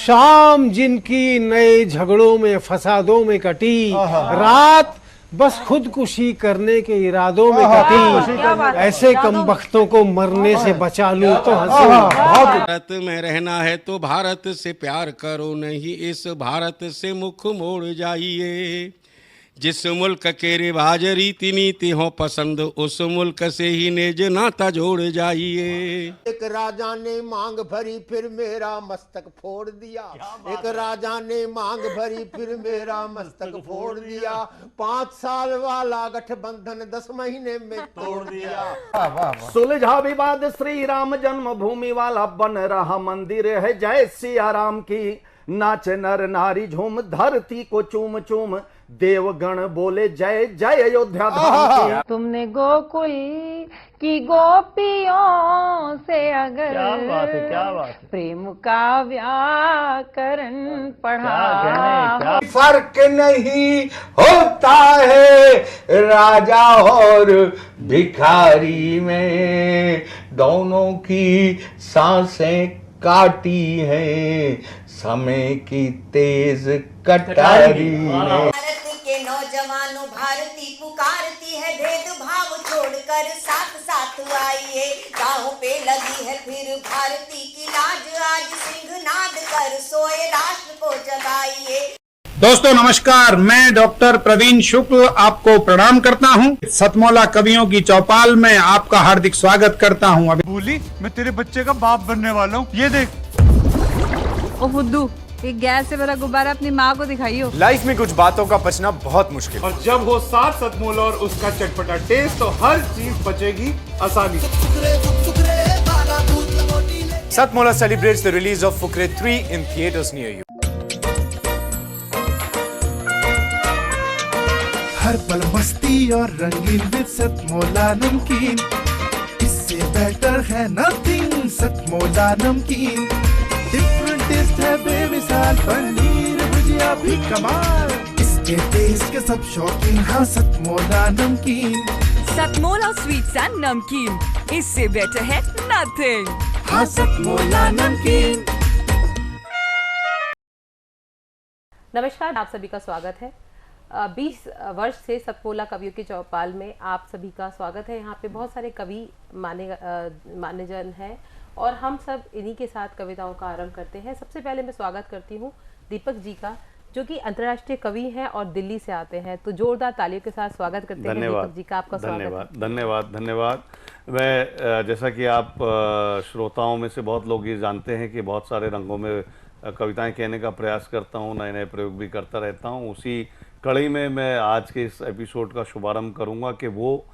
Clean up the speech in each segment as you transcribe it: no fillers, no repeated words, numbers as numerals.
शाम जिनकी नए झगड़ों में फसादों में कटी, रात बस खुदकुशी करने के इरादों में कटी, ऐसे कमबख्तों को मरने से बचा लूं तो हंसूं। भारत में रहना है तो भारत से प्यार करो, नहीं इस भारत से मुख मोड़ जाइए। जिस मुल्क के रिवाज रीति नीति हो पसंद, उस मुल्क से ही नेज नाता जोड़ जाइए। एक राजा ने मांग भरी फिर मेरा मस्तक फोड़ दिया। एक राजा ने मांग भरी फिर मेरा मस्तक फोड़ दिया। 5 साल वाला गठबंधन 10 महीने में तोड़ दिया। सुलझा विवाद श्री राम जन्मभूमि वाला, बन रहा मंदिर है जय सिया राम की। नाच नर नारी झूम धरती को चूम चूम, देवगण बोले जय जय अयोध्या धाम की। तुमने गोकुल की गोपियों से अगर क्या बात है। प्रेम का व्याकरण पढ़ा, फर्क नहीं होता है राजा और भिखारी में, दोनों की सांसें काटी हैं समय की तेज कटारी ने। भारत के नौजवानों भारती पुकारती है, भेदभाव छोड़कर साथ साथ आइए। गाहों पे लगी है फिर भारती की लाज, आज सिंहनाद कर सोए राष्ट्र को जगाइए। दोस्तों नमस्कार, मैं डॉक्टर प्रवीण शुक्ल आपको प्रणाम करता हूं। सतमौला कवियों की चौपाल में आपका हार्दिक स्वागत करता हूं। अभी बोली मैं तेरे बच्चे का बाप बनने वाला हूँ, ये देख। ओ फुद्दू, एक गैस से भरा गुब्बारा अपनी माँ को दिखाइयो। लाइफ में कुछ बातों का बचना बहुत मुश्किल, और जब हो साथ सतमोला और उसका चटपटा टेस्ट, तो हर चीज बचेगी आसानी से। Satmola celebrates the release of Fukre 3 in theaters near you. हर पल मस्ती और रंगीन विद सतमोला नमकीन, इससे बेटर है नथिंग। सतमोला नमकीन डिफरेंट टेस्ट है बेमिसाल, पनीर भुजिया भी कमाल, इसके टेस्ट के सब शौकीन। हाँ सतमोला नमकीन, सतमोला स्वीट्स एंड नमकीन, इससे बेटर है नथिंग। हाँ सतमोला नमकीन। नमस्कार, आप सभी का स्वागत है। 20 वर्ष से सतमोला कवियों की चौपाल में आप सभी का स्वागत है। यहाँ पे बहुत सारे कवि मान्य जन हैं और हम सब इन्हीं के साथ कविताओं का आरंभ करते हैं। सबसे पहले मैं स्वागत करती हूँ दीपक जी का, जो कि अंतर्राष्ट्रीय कवि हैं और दिल्ली से आते हैं। तो जोरदार तालियों के साथ स्वागत करते हैं दीपक जी का। आपका स्वागत। धन्यवाद। मैं जैसा कि आप श्रोताओं में से बहुत लोग ये जानते हैं कि बहुत सारे रंगों में कविताएं कहने का प्रयास करता हूँ, नए नए प्रयोग भी करता रहता हूँ। उसी कड़ी में मैं आज के इस एपिसोड का शुभारंभ करूंगा कि वो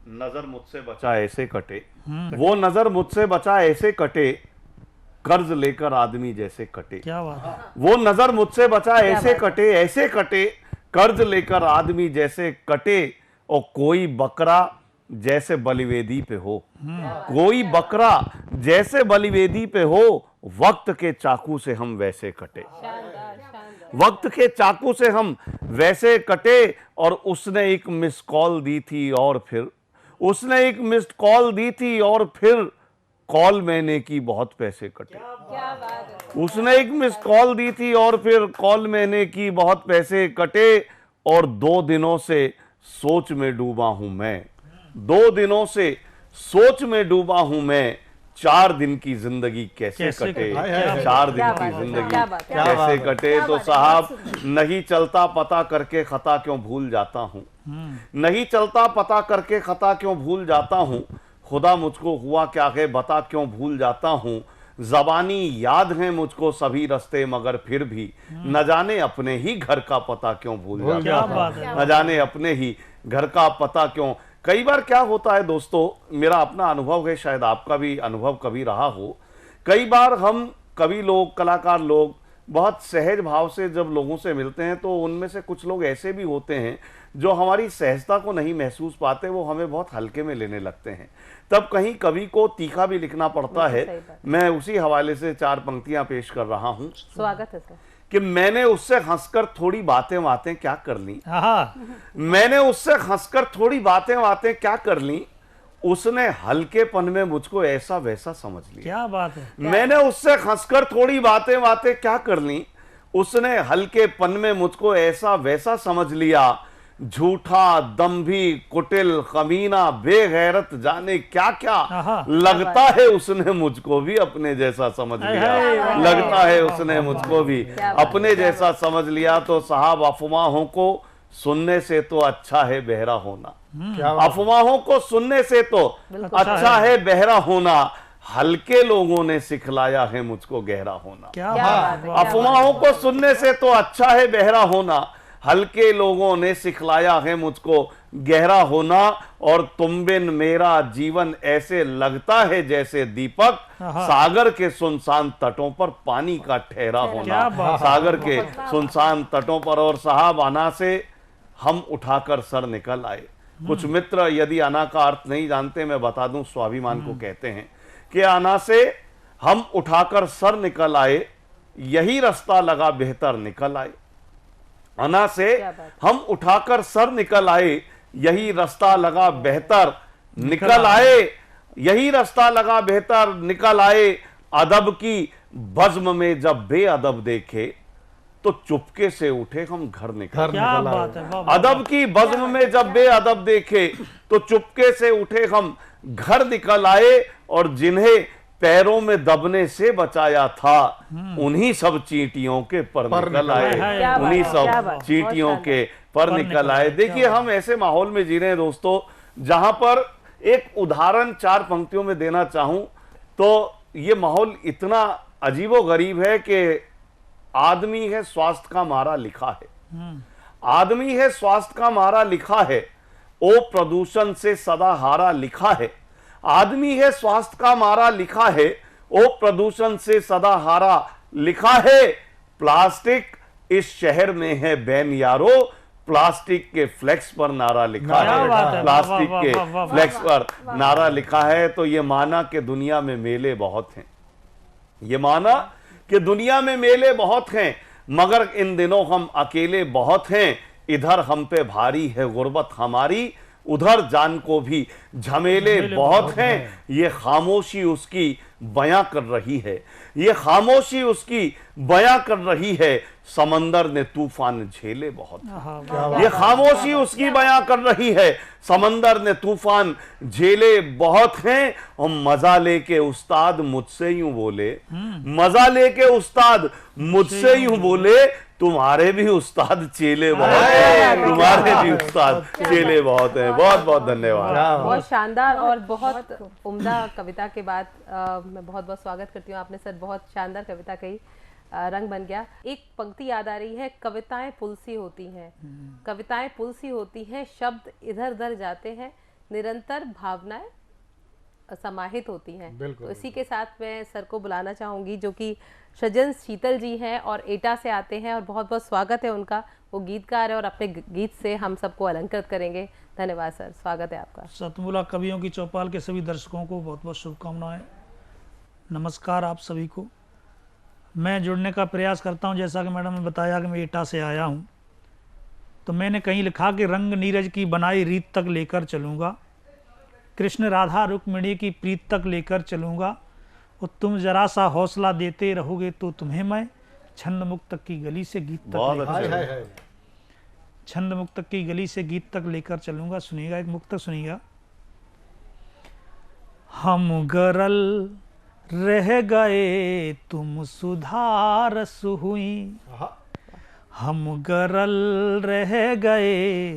नजर मुझसे बचा ऐसे कटे, वो नजर मुझसे बचा ऐसे कटे, कर्ज लेकर आदमी जैसे कटे। क्या बात है। वो नजर मुझसे बचा ऐसे कटे, ऐसे कटे, कर्ज लेकर आदमी जैसे कटे, और कोई बकरा जैसे बलिवेदी पे हो, कोई बकरा जैसे बलिवेदी पे हो, वक्त के चाकू से हम वैसे कटे, वक्त के चाकू से हम वैसे कटे। और उसने एक मिस कॉल दी थी और फिर उसने एक मिस्ड कॉल दी थी और फिर कॉल मैंने की, बहुत पैसे कटे। क्या बात है। उसने एक मिस्ड कॉल दी थी और फिर कॉल मैंने की, बहुत पैसे कटे। और 2 दिनों से सोच में डूबा हूं मैं, 2 दिनों से सोच में डूबा हूं मैं, 4 दिन की जिंदगी कैसे कटे, 4 दिन की जिंदगी कैसे कटे। तो साहब, नहीं चलता पता करके खता क्यों भूल जाता हूँ, नहीं चलता पता करके खता क्यों भूल जाता हूँ, खुदा मुझको हुआ क्या है बता क्यों भूल जाता हूँ। ज़बानी याद है मुझको सभी रास्ते, मगर फिर भी न जाने अपने ही घर का पता क्यों भूल जाता हूँ, न जाने अपने ही घर का पता क्यों। कई बार क्या होता है दोस्तों, मेरा अपना अनुभव है, शायद आपका भी अनुभव कभी रहा हो। कई बार हम कवि लोग, कलाकार लोग बहुत सहज भाव से जब लोगों से मिलते हैं, तो उनमें से कुछ लोग ऐसे भी होते हैं जो हमारी सहजता को नहीं महसूस पाते, वो हमें बहुत हल्के में लेने लगते हैं। तब कहीं कवि को तीखा भी लिखना पड़ता है। मैं उसी हवाले से 4 पंक्तियां पेश कर रहा हूं। स्वागत है सर। कि मैंने उससे हंसकर थोड़ी बातें क्या कर ली, मैंने उससे हंसकर थोड़ी बातें क्या कर ली, उसने हल्केपन में मुझको ऐसा वैसा समझ लिया। क्या बात है। मैंने उससे हंसकर थोड़ी बातें क्या कर ली, उसने हल्केपन में मुझको ऐसा वैसा समझ लिया। झूठा, दम्भी, कुटिल, कमीना, बेगैरत, जाने क्या क्या लगता है उसने मुझको भी अपने जैसा समझ लिया। लगता है उसने मुझको भी अपने जैसा समझ लिया। तो साहब, अफवाहों को सुनने से तो अच्छा है बहरा होना। अफवाहों को सुनने से तो अच्छा है बहरा होना। हल्के लोगों ने सिखलाया है मुझको गहरा होना। अफवाहों को सुनने से तो अच्छा है बहरा होना। हल्के लोगों ने सिखलाया है मुझको गहरा होना। और तुम बिन मेरा जीवन ऐसे लगता है जैसे दीपक सागर के सुनसान तटों पर पानी का ठहरा होना। सागर के सुनसान तटों पर। और साहब, अना से हम उठाकर सर निकल आए। कुछ मित्र यदि अना का अर्थ नहीं जानते, मैं बता दूं, स्वाभिमान को कहते हैं कि अना से हम उठाकर सर निकल आए, यही रास्ता लगा बेहतर निकल आए। अना से हम उठाकर सर निकल आए, यही रास्ता लगा बेहतर निकल आए। यही रास्ता लगा बेहतर निकल आए। अदब की बज़्म में जब बेअदब देखे तो चुपके से उठे हम घर निकल आए। अदब की बज़्म में जब बेअदब देखे तो चुपके से उठे हम घर निकल आए। और जिन्हें पैरों में दबने से बचाया था, उन्हीं सब चींटियों के पर निकल आए। उन्हीं सब चींटियों के पर निकल आए। देखिए, हम ऐसे माहौल में जी रहे हैं दोस्तों, जहां पर एक उदाहरण 4 पंक्तियों में देना चाहूं तो ये माहौल इतना अजीबो गरीब है कि आदमी है स्वास्थ्य का मारा लिखा है। आदमी है स्वास्थ्य का मारा लिखा है। ओ प्रदूषण से सदा हारा लिखा है। आदमी है स्वास्थ्य का मारा लिखा है। ओ प्रदूषण से सदा हारा लिखा है। प्लास्टिक इस शहर में है बैन यारो। प्लास्टिक के फ्लेक्स पर नारा लिखा है। प्लास्टिक के फ्लेक्स पर नारा लिखा है। तो ये माना कि दुनिया में मेले बहुत हैं। ये माना कि दुनिया में मेले बहुत हैं, मगर इन दिनों हम अकेले बहुत हैं। इधर हम पे भारी है गुर्बत हमारी, उधर जान को भी झमेले बहुत हैं। ये खामोशी उसकी बयां कर रही है। ये खामोशी उसकी बयां कर रही है। समंदर ने तूफान झेले बहुत हैं। ये खामोशी उसकी बयां कर रही है। समंदर ने तूफान झेले बहुत हैं। और मजा लेके उस्ताद मुझसे यूं बोले, मजा लेके उस्ताद मुझसे यूं बोले, तुम्हारे भी उस्ताद चेले बहुत हैं। तुम्हारे भी उस्ताद चेले बहुत हैं। बहुत बहुत धन्यवाद। बहुत शानदार और बहुत उम्दा कविता के बाद मैं बहुत बहुत स्वागत करती हूँ। आपने सर बहुत शानदार कविता कही, रंग बन गया। एक पंक्ति याद आ रही है, कविताएं पुल सी होती हैं। कविताएं पुल सी होती हैं, शब्द इधर उधर जाते हैं, निरंतर भावनाएं समाहित होती हैं। तो इसी के साथ मैं सर को बुलाना चाहूंगी, जो कि सृजन शीतल जी हैं और एटा से आते हैं, और बहुत बहुत स्वागत है उनका। वो गीतकार है और अपने गीत से हम सबको अलंकृत करेंगे। धन्यवाद सर, स्वागत है आपका। सतमूला कवियों की चौपाल के सभी दर्शकों को बहुत बहुत शुभकामनाएं। नमस्कार आप सभी को। मैं जुड़ने का प्रयास करता हूं। जैसा कि मैडम ने बताया कि मैं एटा से आया हूं, तो मैंने कहीं लिखा कि रंग नीरज की बनाई रीत तक लेकर चलूँगा, कृष्ण राधा रुक्मिणी की प्रीत तक लेकर चलूँगा, और तुम जरा सा हौसला देते रहोगे तो तुम्हें मैं छंद मुक्तक की गली से गीत तक छंद मुक्तक की गली से गीत तक लेकर चलूँगा। सुनिएगा, एक मुक्तक सुनिएगा। हम गरल रह गए तुम सुधारस हुई, हम गरल रह गए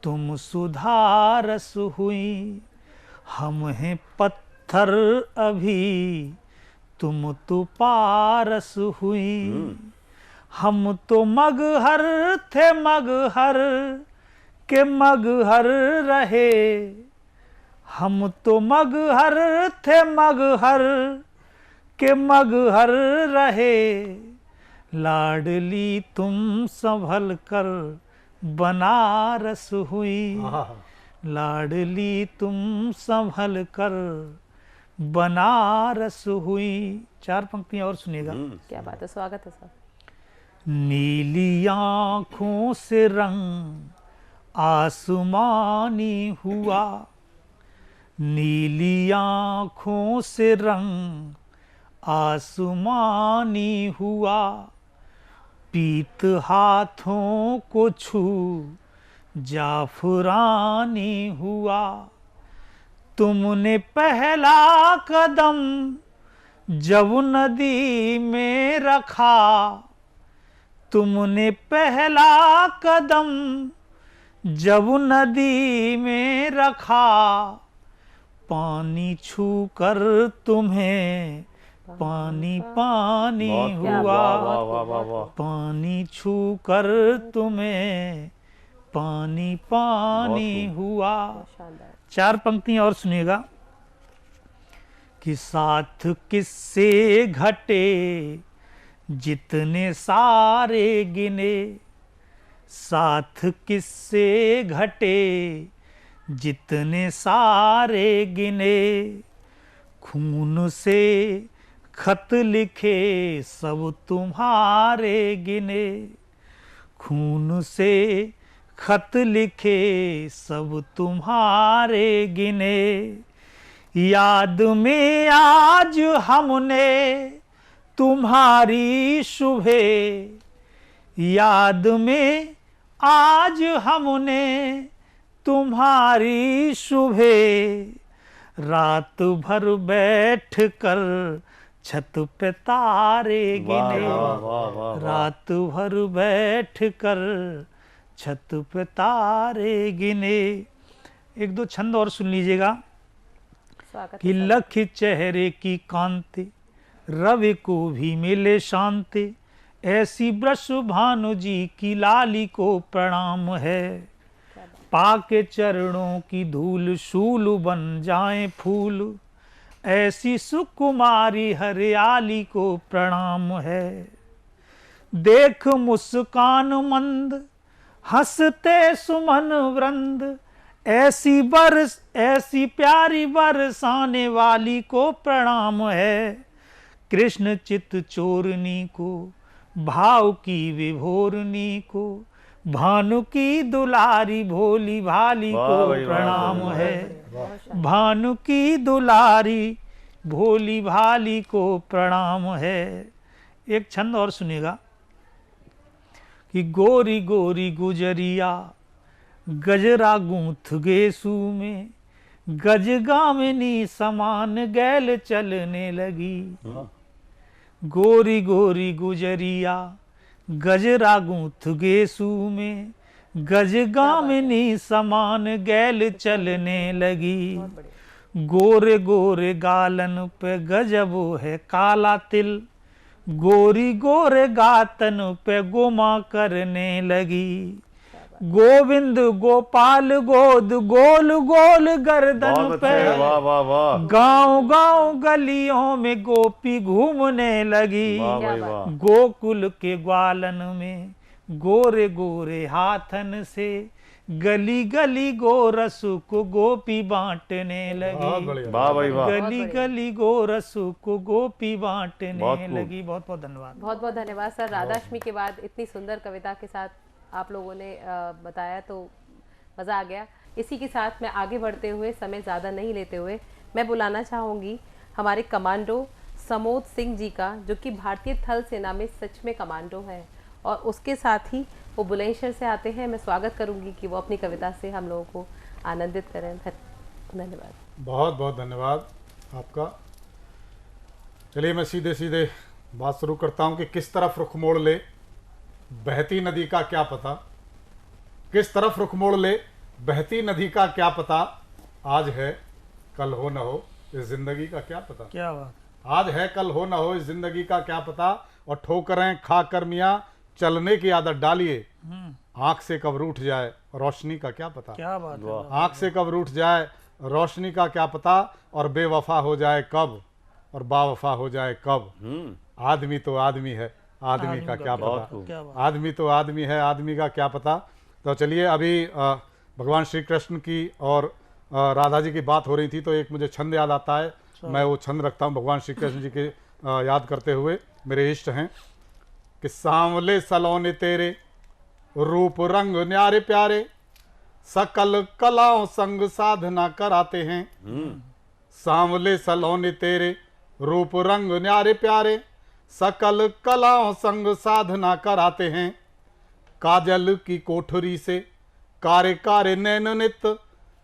तुम सुधारस हुई, हम हैं पत्थर अभी तुम तो पारस हुई, हम तो मगहर थे मगहर के मगहर रहे, हम तो मगहर थे मगहर के मगहर रहे, लाडली तुम संभल कर बनारस हुई, लाडली तुम संभल कर बनारस हुई। 4 पंक्तियां और सुनिएगा। क्या बात है, स्वागत है सर। नीली आँखों से रंग आसमानी हुआ, नीली आँखों से रंग आसमानी हुआ, पीत हाथों को छू जाफरानी हुआ। तुमने पहला कदम जब नदी में रखा, तुमने पहला कदम जब नदी में रखा, पानी छू कर तुम्हें पानी पानी हुआ, पानी छू कर तुम्हें पानी पानी हुआ। 4 पंक्तियां और सुनिएगा कि साथ किससे घटे जितने सारे गिने, साथ किससे घटे जितने सारे गिने, खून से खत लिखे सब तुम्हारे गिने, खून से खत लिखे सब तुम्हारे गिने। याद में आज हमने तुम्हारी सुबह, याद में आज हमने तुम्हारी सुबह, रात भर बैठ कर छत पे तारे गिने, रात भर बैठ कर छत पे तारे गिने। 1-2 छंद और सुन लीजिएगा कि लख चेहरे की कांति रवि को भी मिले शांति, ऐसी वृष भानु जी की लाली को प्रणाम है। पाके चरणों की धूल शूल बन जाए फूल, ऐसी सुकुमारी हरियाली को प्रणाम है। देख मुस्कान मंद हंसते सुमन वृंद, ऐसी प्यारी बरसाने वाली को प्रणाम है। कृष्ण चित चोरनी को भाव की विभोरनी को, भानु की दुलारी भोली भाली को प्रणाम है। भानु की दुलारी भोली भाली को प्रणाम है। एक छंद और सुनिएगा कि गोरी गोरी गुजरिया गजरा गूंथ गेसू में, गजगामिनी समान गैल चलने लगी। गोरी गोरी गुजरिया गजरा गूंथ गेसू में, गजगामिनी समान गैल चलने लगी। गोरे गोरे गालन पे गजब है काला तिल, गोरी गोरे गातन पे गोमा करने लगी। गोविंद गोपाल गोद गोल गोल गर्दन पे, गांव गांव गलियों में गोपी घूमने लगी। गोकुल के ग्वालन में गोरे गोरे हाथन से, गली गली गोरस को गोपी बांटने लगी। गली गली गोरस को गोपी बांटने लगी। बहुत बहुत धन्यवाद। बहुत बहुत धन्यवाद सर। राधाष्टमी के बाद इतनी सुंदर कविता के साथ आप लोगों ने बताया तो मज़ा आ गया। इसी के साथ मैं आगे बढ़ते हुए, समय ज़्यादा नहीं लेते हुए, मैं बुलाना चाहूँगी हमारे कमांडो समोद सिंह जी का, जो कि भारतीय थल सेना में सच में कमांडो है, और उसके साथ ही वो बुलंदशहर से आते हैं। मैं स्वागत करूँगी कि वो अपनी कविता से हम लोगों को आनंदित करें। धन्यवाद। बहुत बहुत धन्यवाद आपका। चलिए मैं सीधे सीधे बात शुरू करता हूँ कि किस तरफ रुख मोड़ ले बहती नदी का क्या पता, किस तरफ रुख मोड़ ले बहती नदी का क्या पता, आज है कल हो न हो इस जिंदगी का क्या पता। क्या बात। आज है कल हो न हो इस जिंदगी का क्या पता, और ठोकरें खा कर मियाँ चलने की आदत डालिए, आंख से कब रूठ जाए रोशनी का क्या पता। क्या बात है। आंख से कब रूठ जाए रोशनी का क्या पता, और बेवफा हो जाए कब और बावफा हो जाए कब। आदमी तो आदमी है, आदमी का क्या पता। आदमी तो आदमी है, आदमी का क्या पता। तो चलिए, अभी भगवान श्री कृष्ण की और राधा जी की बात हो रही थी, तो एक मुझे छंद याद आता है, मैं वो छंद रखता हूँ भगवान श्री कृष्ण जी के याद करते हुए। मेरे इष्ट हैं कि सांवले सलोने तेरे रूप रंग न्यारे प्यारे, सकल कलाओं संग साधना कराते हैं। सांवले सलोने तेरे रूप रंग न्यारे प्यारे, सकल कलाओं संग साधना कराते हैं। काजल की कोठरी से कारे कारे नैन नित,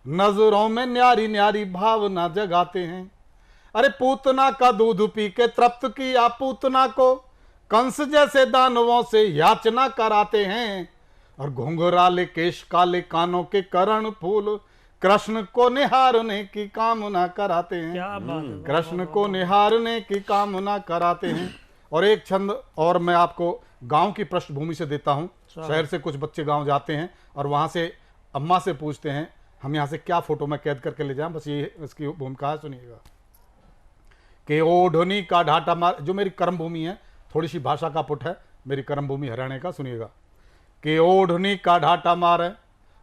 नजरों में न्यारी न्यारी भावना जगाते हैं। अरे पूतना का दूध पी के तृप्त किया पूतना को, कंस जैसे दानवों से याचना कराते हैं। और घुंघराले केश काले कानों के करण फूल, कृष्ण को निहारने की कामना कराते हैं। कृष्ण को निहारने की कामना कराते हैं। और एक छंद और मैं आपको गांव की पृष्ठभूमि से देता हूं। शहर से कुछ बच्चे गांव जाते हैं और वहां से अम्मा से पूछते हैं हम यहाँ से क्या फोटो में कैद करके ले जाएं, बस ये इसकी भूमिका है, सुनिएगा। कि ओढ़नी का ढाटा मार, जो मेरी कर्म भूमि है, थोड़ी सी भाषा का पुट है, मेरी कर्म भूमि हरियाणा का, सुनिएगा। कि ओढ़नी का ढाटा मारे,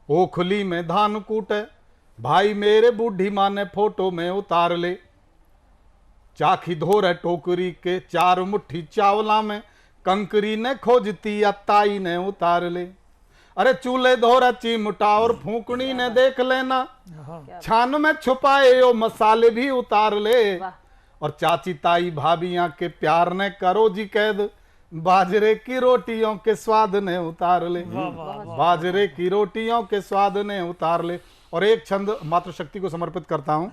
ओखली में धान कूटे, भाई मेरे बूढ़ी माँ ने फोटो में उतार ले। चाखी धोरे टोकरी के चार मुट्ठी चावला में, कंकरी ने खोजती या ताई ने उतार ले। अरे चूल्हे धोरा चिमटा और फूकनी ने देख लेना, छान में छुपाए ओ मसाले भी उतार ले। और चाची ताई भाभियां के प्यार ने करो जी कैद, बाजरे की रोटियों के स्वाद ने उतार ले। बाजरे की रोटियों के स्वाद ने उतार ले। और एक छंद मातृशक्ति को समर्पित करता हूं।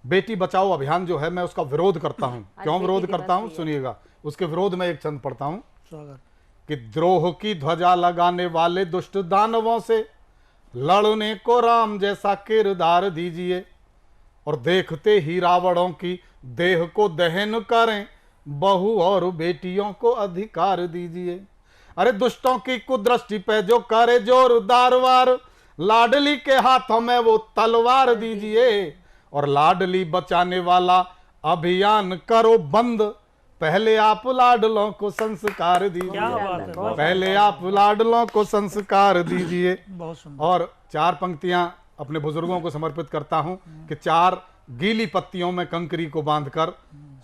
बेटी बचाओ अभियान जो है, मैं उसका विरोध करता हूं। क्यों विरोध करता हूं, सुनिएगा। उसके विरोध में एक छंद पढ़ता हूं कि द्रोह की ध्वजा लगाने वाले दुष्ट दानवों से लड़ने को राम जैसा किरदार दीजिए। और देखते ही रावणों की देह को दहन करें, बहू और बेटियों को अधिकार दीजिए। अरे दुष्टों की कुदृष्टि पे जो करे जोरदार वार, लाडली के हाथों में वो तलवार दीजिए। और लाडली बचाने वाला अभियान करो बंद, पहले आप लाडलों को संस्कार दीजिए। पहले आप लाडलों को संस्कार दीजिए। और चार पंक्तियां अपने बुजुर्गों को समर्पित करता हूं कि चार गीली पत्तियों में कंकरी को बांधकर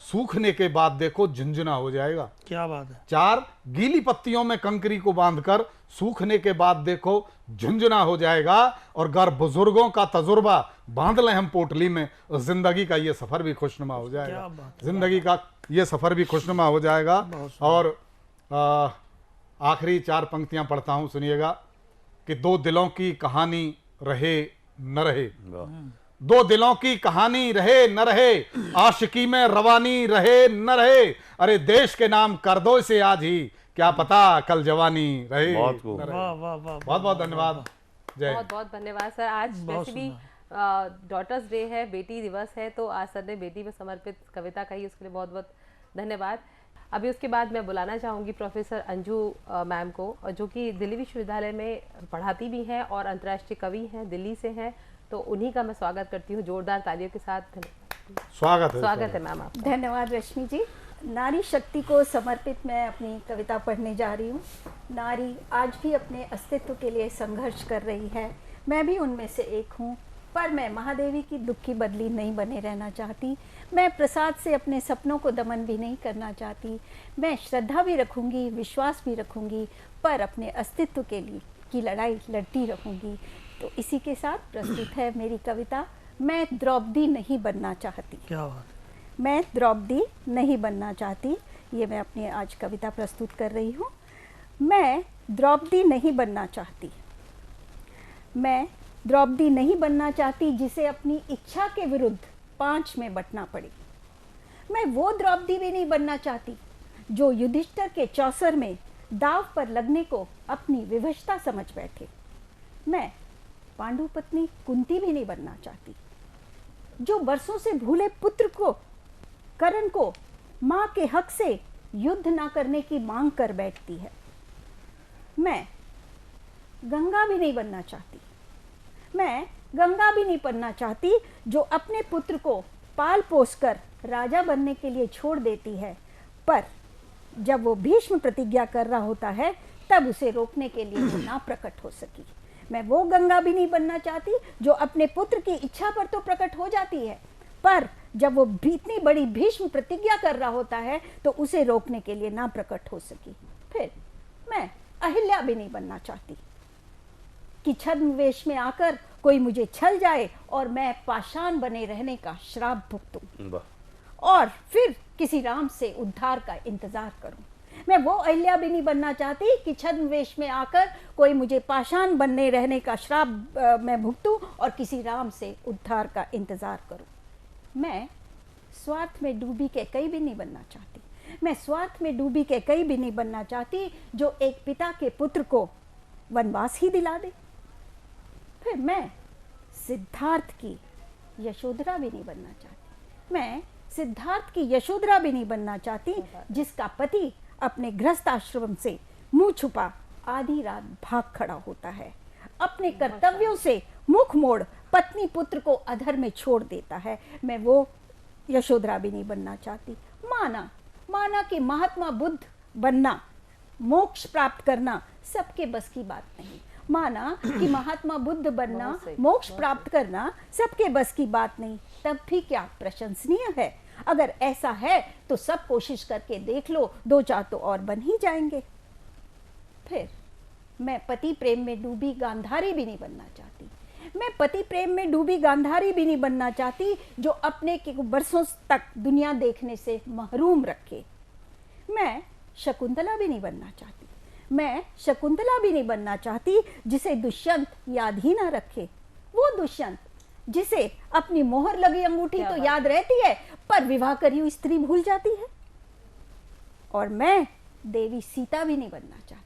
सूखने के बाद देखो झुंझुना हो जाएगा। क्या बात है। चार गीली पत्तियों में कंकरी को बांधकर सूखने के बाद देखो झुंझुना हो जाएगा। और घर बुजुर्गों का तजुर्बा बांध लें हम पोटली में, जिंदगी का ये सफर भी खुशनुमा हो जाएगा। जिंदगी का ये सफर भी खुशनुमा हो जाएगा। और आखिरी चार पंक्तियां पढ़ता हूं, सुनिएगा। कि दो दिलों की कहानी रहे न रहे, दो दिलों की कहानी रहे न रहे, आशिकी में रवानी रहे न रहे। अरे देश के नाम कर दो इसे आज ही, क्या पता कल जवानी रहे। बहुत बहुत धन्यवाद। जय। बहुत बहुत धन्यवाद सर। आज वैसे भी डॉटर्स डे है, बेटी दिवस है, तो आज सर ने बेटी में समर्पित कविता कही, उसके लिए बहुत बहुत धन्यवाद। अभी उसके बाद मैं बुलाना चाहूँगी प्रोफेसर अंजू मैम को, जो कि दिल्ली विश्वविद्यालय में पढ़ाती भी हैं और अंतर्राष्ट्रीय कवि हैं, दिल्ली से हैं। तो उन्हीं का मैं स्वागत करती हूँ जोरदार तालियों के साथ। स्वागत है मैम आप। धन्यवाद रश्मि जी। नारी शक्ति को समर्पित मैं अपनी कविता पढ़ने जा रही हूँ। नारी आज भी अपने अस्तित्व के लिए संघर्ष कर रही है, मैं भी उनमें से एक हूँ। पर मैं महादेवी की दुख की बदली नहीं बने रहना चाहती। मैं प्रसाद से अपने सपनों को दमन भी नहीं करना चाहती। मैं श्रद्धा भी रखूँगी, विश्वास भी रखूँगी, पर अपने अस्तित्व के लिए की लड़ाई लड़ती रहूँगी। तो इसी के साथ प्रस्तुत है मेरी कविता, मैं द्रौपदी नहीं बनना चाहती। क्या बात। मैं द्रौपदी नहीं बनना चाहती, ये मैं अपनी आज कविता प्रस्तुत कर रही हूँ। मैं द्रौपदी नहीं बनना चाहती, मैं द्रौपदी नहीं बनना चाहती जिसे अपनी इच्छा के विरुद्ध 5 में बंटना पड़े। मैं वो द्रौपदी भी नहीं बनना चाहती जो युधिष्ठिर के चौसर में दाव पर लगने को अपनी विवशता समझ बैठे। मैं पांडु पत्नी कुंती भी नहीं बनना चाहती जो बरसों से भूले पुत्र को कर्ण को मां के हक से युद्ध ना करने की मांग कर बैठती है। मैं गंगा भी नहीं बनना चाहती, मैं गंगा भी नहीं बनना चाहती जो अपने पुत्र को पाल पोस कर राजा बनने के लिए छोड़ देती है, पर जब वो भीष्म प्रतिज्ञा कर रहा होता है तब उसे रोकने के लिए वो ना प्रकट हो सकी। मैं वो गंगा भी नहीं बनना चाहती जो अपने पुत्र की इच्छा पर तो प्रकट हो जाती है, पर जब वो इतनी बड़ी भीष्म प्रतिज्ञा कर रहा होता है तो उसे रोकने के लिए ना प्रकट हो सकी। फिर मैं अहिल्या भी नहीं बनना चाहती कि छद्मवेश में आकर कोई मुझे छल जाए और मैं पाषाण बने रहने का श्राप भुगतूं और फिर किसी राम से उद्धार का इंतजार करूं। मैं वो अहिल्या भी नहीं बनना चाहती कि छद्मवेश में आकर कोई मुझे पाषाण बनने रहने का श्राप मैं भुगतूं और किसी राम से उद्धार का इंतजार करूं। मैं स्वार्थ में डूबी के कई भी नहीं बनना चाहती। मैं स्वार्थ में डूबी के कई भी नहीं बनना चाहती जो एक पिता के पुत्र को वनवास ही दिला दे। फिर मैं सिद्धार्थ की यशोधरा भी नहीं बनना चाहती। मैं सिद्धार्थ की यशोधरा भी नहीं बनना चाहती जिसका पति अपने गृहस्थ आश्रम से मुंह छुपा आधी रात भाग खड़ा होता है, अपने कर्तव्यों से मुख मोड़ पत्नी पुत्र को अधर में छोड़ देता है। मैं वो यशोधरा भी नहीं बनना चाहती। माना कि महात्मा बुद्ध बनना, मोक्ष प्राप्त करना सबके बस की बात नहीं। माना कि महात्मा बुद्ध बनना, मोक्ष प्राप्त करना सबके बस की बात नहीं, तब भी क्या प्रशंसनीय है। अगर ऐसा है तो सब कोशिश करके देख लो, 2-4 तो और बन ही जाएंगे। फिर मैं पति प्रेम में डूबी गांधारी भी नहीं बनना चाहती। मैं पति प्रेम में डूबी गांधारी भी नहीं बनना चाहती जो अपने के बरसों तक दुनिया देखने से महरूम रखे। मैं शकुंतला भी नहीं बनना चाहती। मैं शकुंतला भी नहीं बनना चाहती जिसे दुष्यंत याद ही ना रखे। वो दुष्यंत जिसे अपनी मोहर लगी अंगूठी तो याद रहती है पर विवाह करी हुई स्त्री भूल जाती है। और मैं देवी सीता भी नहीं बनना चाहती।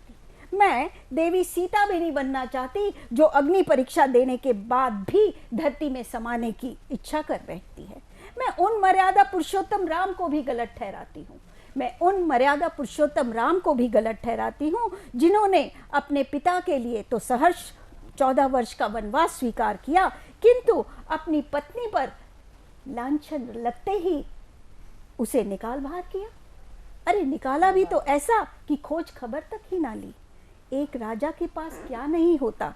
मैं देवी सीता भी नहीं बनना चाहती जो अग्नि परीक्षा देने के बाद भी धरती में समाने की इच्छा कर बैठती है। मैं उन मर्यादा पुरुषोत्तम राम को भी गलत ठहराती हूँ। मैं उन मर्यादा पुरुषोत्तम राम को भी गलत ठहराती हूँ जिन्होंने अपने पिता के लिए तो सहर्ष 14 वर्ष का वनवास स्वीकार किया, किंतु अपनी पत्नी पर लांछन लगते ही उसे निकाल बाहर किया। अरे निकाला भी तो ऐसा कि खोज खबर तक ही ना ली। एक राजा के पास क्या नहीं होता।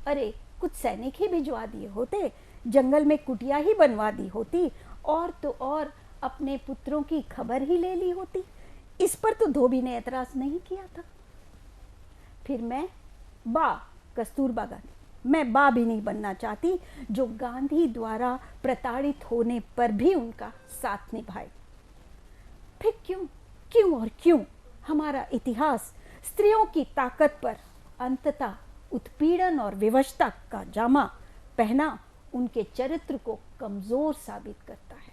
अरे कुछ सैनिक ही भिजवा दिए होते, जंगल में कुटिया ही बनवा दी होती, और तो और अपने पुत्रों की खबर ही ले ली होती। इस पर तो धोबी ने एतराज नहीं किया था। फिर मैं कस्तूरबा गांधी, मैं बा भी नहीं बनना चाहती जो गांधी द्वारा प्रताड़ित होने पर भी उनका साथ निभाए। फिर क्यों हमारा इतिहास स्त्रियों की ताकत पर अंततः उत्पीड़न और विवशता का जामा पहना उनके चरित्र को कमजोर साबित करता है।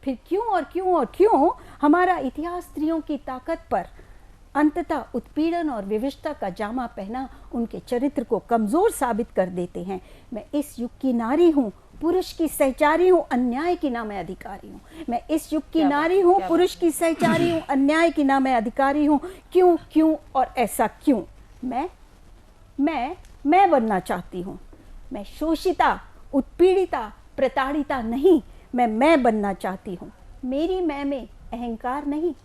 फिर क्यों हमारा इतिहास स्त्रियों की ताकत पर अंततः उत्पीड़न और विवशता का जामा पहना उनके चरित्र को कमजोर साबित कर देते हैं। मैं इस युग की नारी हूँ, पुरुष की सहचारी हूँ, अन्याय की ना मैं अधिकारी हूँ। मैं इस युग की नारी हूँ, पुरुष की सहचारी हूँ, अन्याय की ना मैं अधिकारी हूँ। क्यों और ऐसा क्यों? मैं बनना चाहती हूँ। मैं शोषिता, उत्पीड़िता, प्रताड़िता नहीं, मैं बनना चाहती हूँ। मेरी मैं में अहंकार नहीं,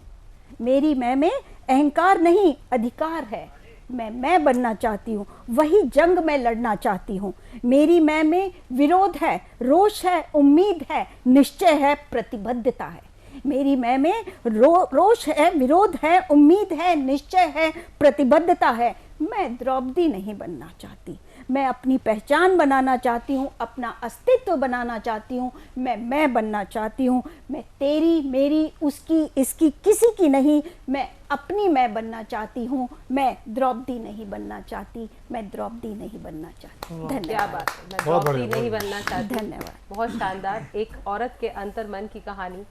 मेरी मैं में अहंकार नहीं, अधिकार है। मैं बनना चाहती हूँ, वही जंग मैं लड़ना चाहती हूँ। मेरी मैं में विरोध है, रोष है, उम्मीद है, निश्चय है, प्रतिबद्धता है। मेरी मैं में रोष है, विरोध है, उम्मीद है, निश्चय है, प्रतिबद्धता है। मैं द्रौपदी नहीं बनना चाहती। मैं अपनी पहचान बनाना चाहती हूँ, अपना अस्तित्व बनाना चाहती हूँ। मैं बनना चाहती हूँ। मैं तेरी, मेरी, उसकी, इसकी, किसी की नहीं, मैं अपनी मैं बनना चाहती हूँ। मैं द्रौपदी नहीं बनना चाहती। मैं द्रौपदी नहीं बनना चाहती। धन्यवाद। क्या बात है, मैं द्रौपदी नहीं बनना चाहती। धन्यवाद। बहुत शानदार एक औरत के अंतर्मन की कहानी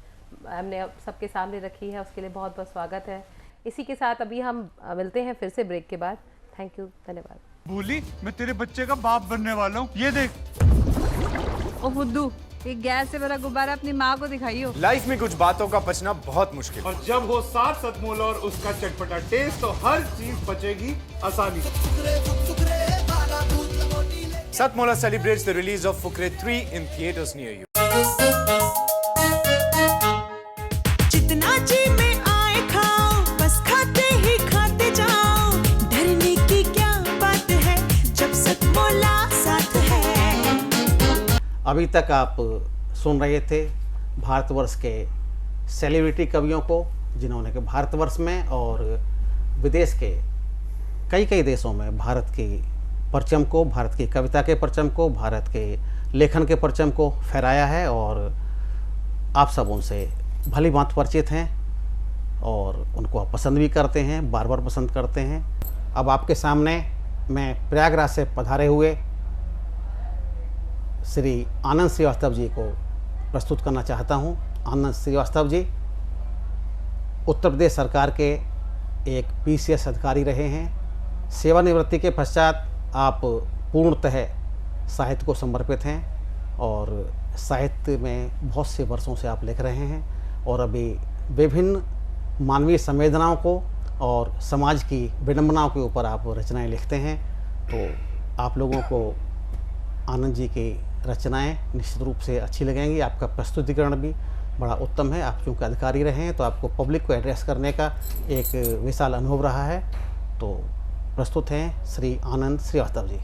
हमने सबके सामने रखी है, उसके लिए बहुत बहुत स्वागत है। इसी के साथ अभी हम मिलते हैं फिर से ब्रेक के बाद। थैंक यू, धन्यवाद। भूली, मैं तेरे बच्चे का बाप बनने वाला हूँ, ये देख। ओ फुद्दू, एक गैस से भरा गुब्बारा अपनी माँ को दिखाइयो। लाइफ में कुछ बातों का बचना बहुत मुश्किल है। और जब हो साथ सतमोला और उसका चटपटा टेस्ट तो हर चीज बचेगी आसानी से। Satmola celebrates the release of Fukre 3 in theaters near you. जितना जी में आए खाओ, बस खाते ही खाते जाओ। डरने की क्या बात है जब सतमोला साथ है। अभी तक आप सुन रहे थे भारतवर्ष के सेलिब्रिटी कवियों को, जिन्होंने कि भारतवर्ष में और विदेश के कई देशों में भारत की परचम को, भारत की कविता के परचम को, भारत के लेखन के परचम को फहराया है और आप सब उनसे भली भांति परिचित हैं और उनको आप पसंद भी करते हैं, बार बार पसंद करते हैं। अब आपके सामने मैं प्रयागराज से पधारे हुए श्री आनंद श्रीवास्तव जी को प्रस्तुत करना चाहता हूं। आनंद श्रीवास्तव जी उत्तर प्रदेश सरकार के एक PCS अधिकारी रहे हैं। सेवानिवृत्ति के पश्चात आप पूर्णतः साहित्य को समर्पित हैं और साहित्य में बहुत से वर्षों से आप लिख रहे हैं और अभी विभिन्न मानवीय संवेदनाओं को और समाज की विडंबनाओं के ऊपर आप रचनाएं लिखते हैं। तो आप लोगों को आनंद जी की रचनाएं निश्चित रूप से अच्छी लगेंगी। आपका प्रस्तुतिकरण भी बड़ा उत्तम है। आप चूँकि अधिकारी रहे हैं तो आपको पब्लिक को एड्रेस करने का एक विशाल अनुभव रहा है। तो प्रस्तुत हैं श्री आनंद श्रीवास्तव जी।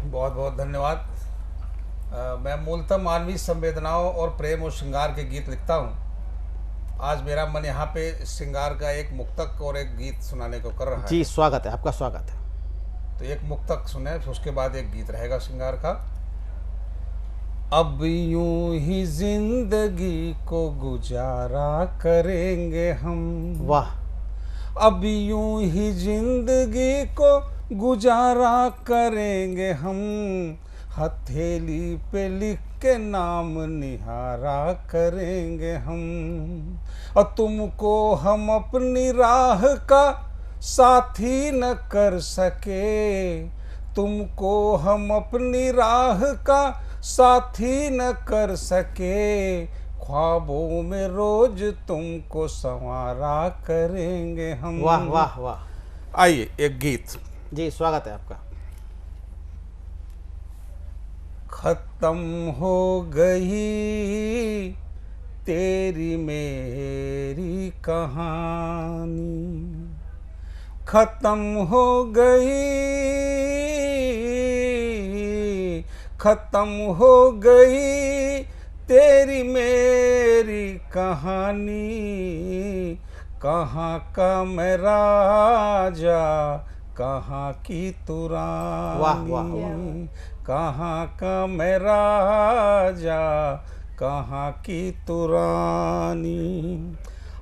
बहुत बहुत धन्यवाद। मैं मूलतः मानवीय संवेदनाओं और प्रेम और श्रृंगार के गीत लिखता हूँ। आज मेरा मन यहाँ पे श्रृंगार का एक मुक्तक और एक गीत सुनाने को कर रहा है। जी स्वागत है, आपका स्वागत है। तो एक मुक्तक सुने, फिर उसके बाद एक गीत रहेगा श्रृंगार का। अब यूं ही जिंदगी को गुजारा करेंगे हम। वाह। अब यूं ही जिंदगी को गुजारा करेंगे हम, हथेली पे लिख के नाम निहारा करेंगे हम। और तुमको हम अपनी राह का साथी न कर सके, तुमको हम अपनी राह का साथी न कर सके, ख्वाबों में रोज तुमको संवारा करेंगे हम। वाह वाह वाह। आइए एक गीत। जी स्वागत है आपका। खत्म हो गई तेरी मेरी कहानी, खत्म हो गई, खत्म हो गई तेरी मेरी कहानी। कहाँ का मैं राजा, कहाँ की तू रानी। वाह वाह। कहाँ का मैं राजा, कहाँ की तू रानी।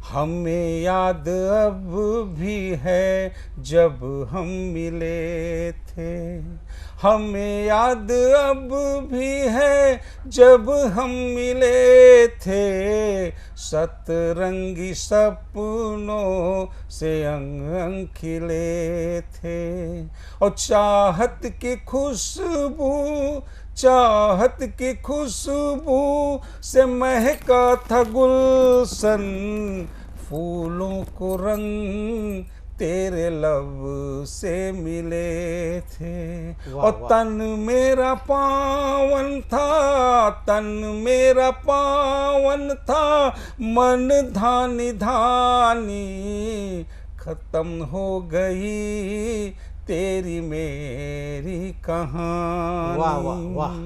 हमें याद अब भी है जब हम मिले थे, हमें याद अब भी है जब हम मिले थे। सतरंगी सपनों से अंग अंग खिले थे और चाहत की खुशबू, चाहत की खुशबू से महका था गुलशन। फूलों को रंग तेरे लब से मिले थे और तन मेरा पावन था, तन मेरा पावन था, मन धानी धानी। खत्म हो गई तेरी मेरी कहानी। वाह वाह वाह।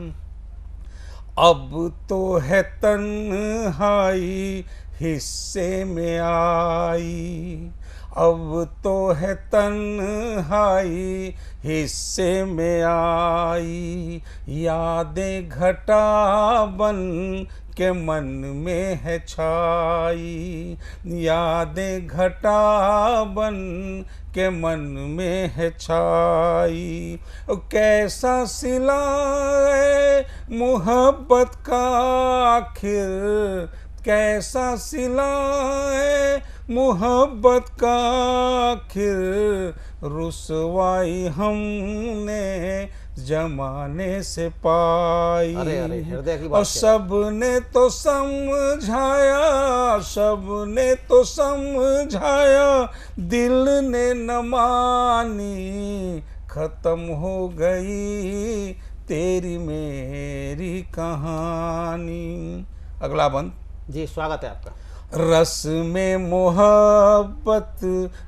अब तो है तन्हाई हिस्से में आई, अब तो है तन्हाई हिस्से में आई। यादें घटा बन के मन में है छाई, यादें घटा बन के मन में है छाई। कैसा सिला है मोहब्बत का आखिर, कैसा सिला है मोहब्बत का आखिर। रुसवाई हमने जमाने से पाई। अरे अरे हृदय की बात। और सबने तो समझाया, सबने तो समझाया, दिल ने न मानी। खत्म हो गई तेरी मेरी कहानी। अगला बंद। जी स्वागत है आपका। रस में मोहब्बत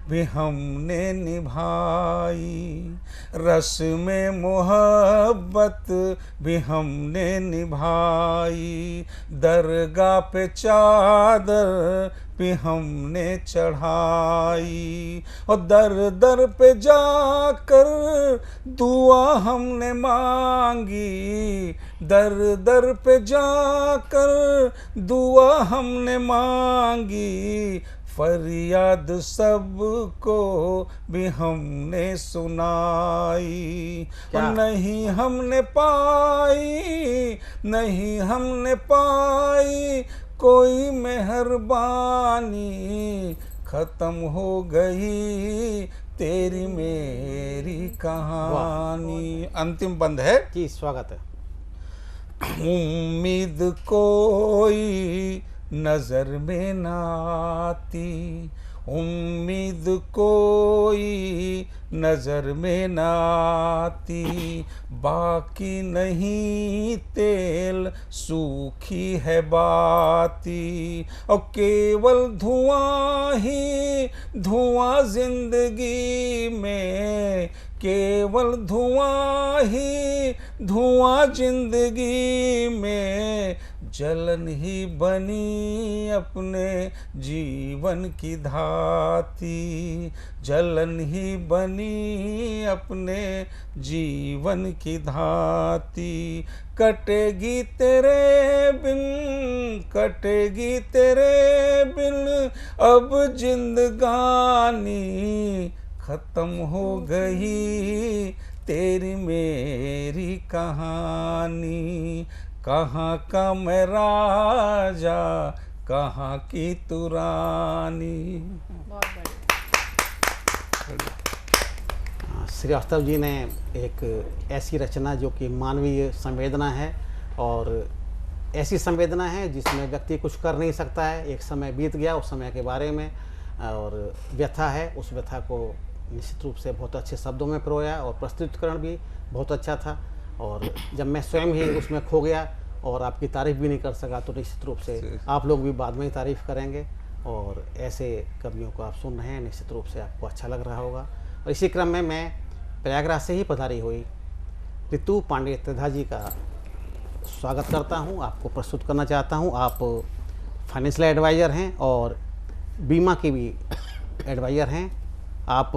भी हमने निभाई, रस में मोहब्बत भी हमने निभाई, दरगाह पे चादर भी हमने चढ़ाई, और दर दर पे जाकर दुआ हमने मांगी, दर दर पे जाकर दुआ हमने मांगी, फरियाद सबको भी हमने सुनाई, और नहीं हमने पाई, नहीं हमने पाई कोई मेहरबानी, खत्म हो गई तेरी मेरी कहानी। अंतिम बंद है जी, स्वागत है। उम्मीद कोई नजर में ना आती, उम्मीद कोई नजर में ना आती, बाकी नहीं तेल सूखी है बाती, और केवल धुआं ही धुआं जिंदगी में, केवल धुआं ही धुआं जिंदगी में, जलन ही बनी अपने जीवन की धाती, जलन ही बनी अपने जीवन की धाती, कटेगी तेरे बिन, कटेगी तेरे बिन अब जिंदगानी, खत्म हो गई तेरी मेरी कहानी, कहाँ का मैं राजा कहाँ की तू रानी। बहुत बढ़िया। श्रीवास्तव जी ने एक ऐसी रचना जो कि मानवीय संवेदना है, और ऐसी संवेदना है जिसमें व्यक्ति कुछ कर नहीं सकता है, एक समय बीत गया उस समय के बारे में, और व्यथा है, उस व्यथा को निश्चित रूप से बहुत अच्छे शब्दों में पिरोया, और प्रस्तुतिकरण भी बहुत अच्छा था, और जब मैं स्वयं ही उसमें खो गया और आपकी तारीफ़ भी नहीं कर सका, तो निश्चित रूप से आप लोग भी बाद में ही तारीफ़ करेंगे, और ऐसे कवियों को आप सुन रहे हैं, निश्चित रूप से आपको अच्छा लग रहा होगा। और इसी क्रम में मैं प्रयागराज से ही पधारी हुई ऋतु पांडे त्रिधा जी का स्वागत करता हूं, आपको प्रस्तुत करना चाहता हूं। आप फाइनेंशियल एडवाइज़र हैं और बीमा की भी एडवाइज़र हैं, आप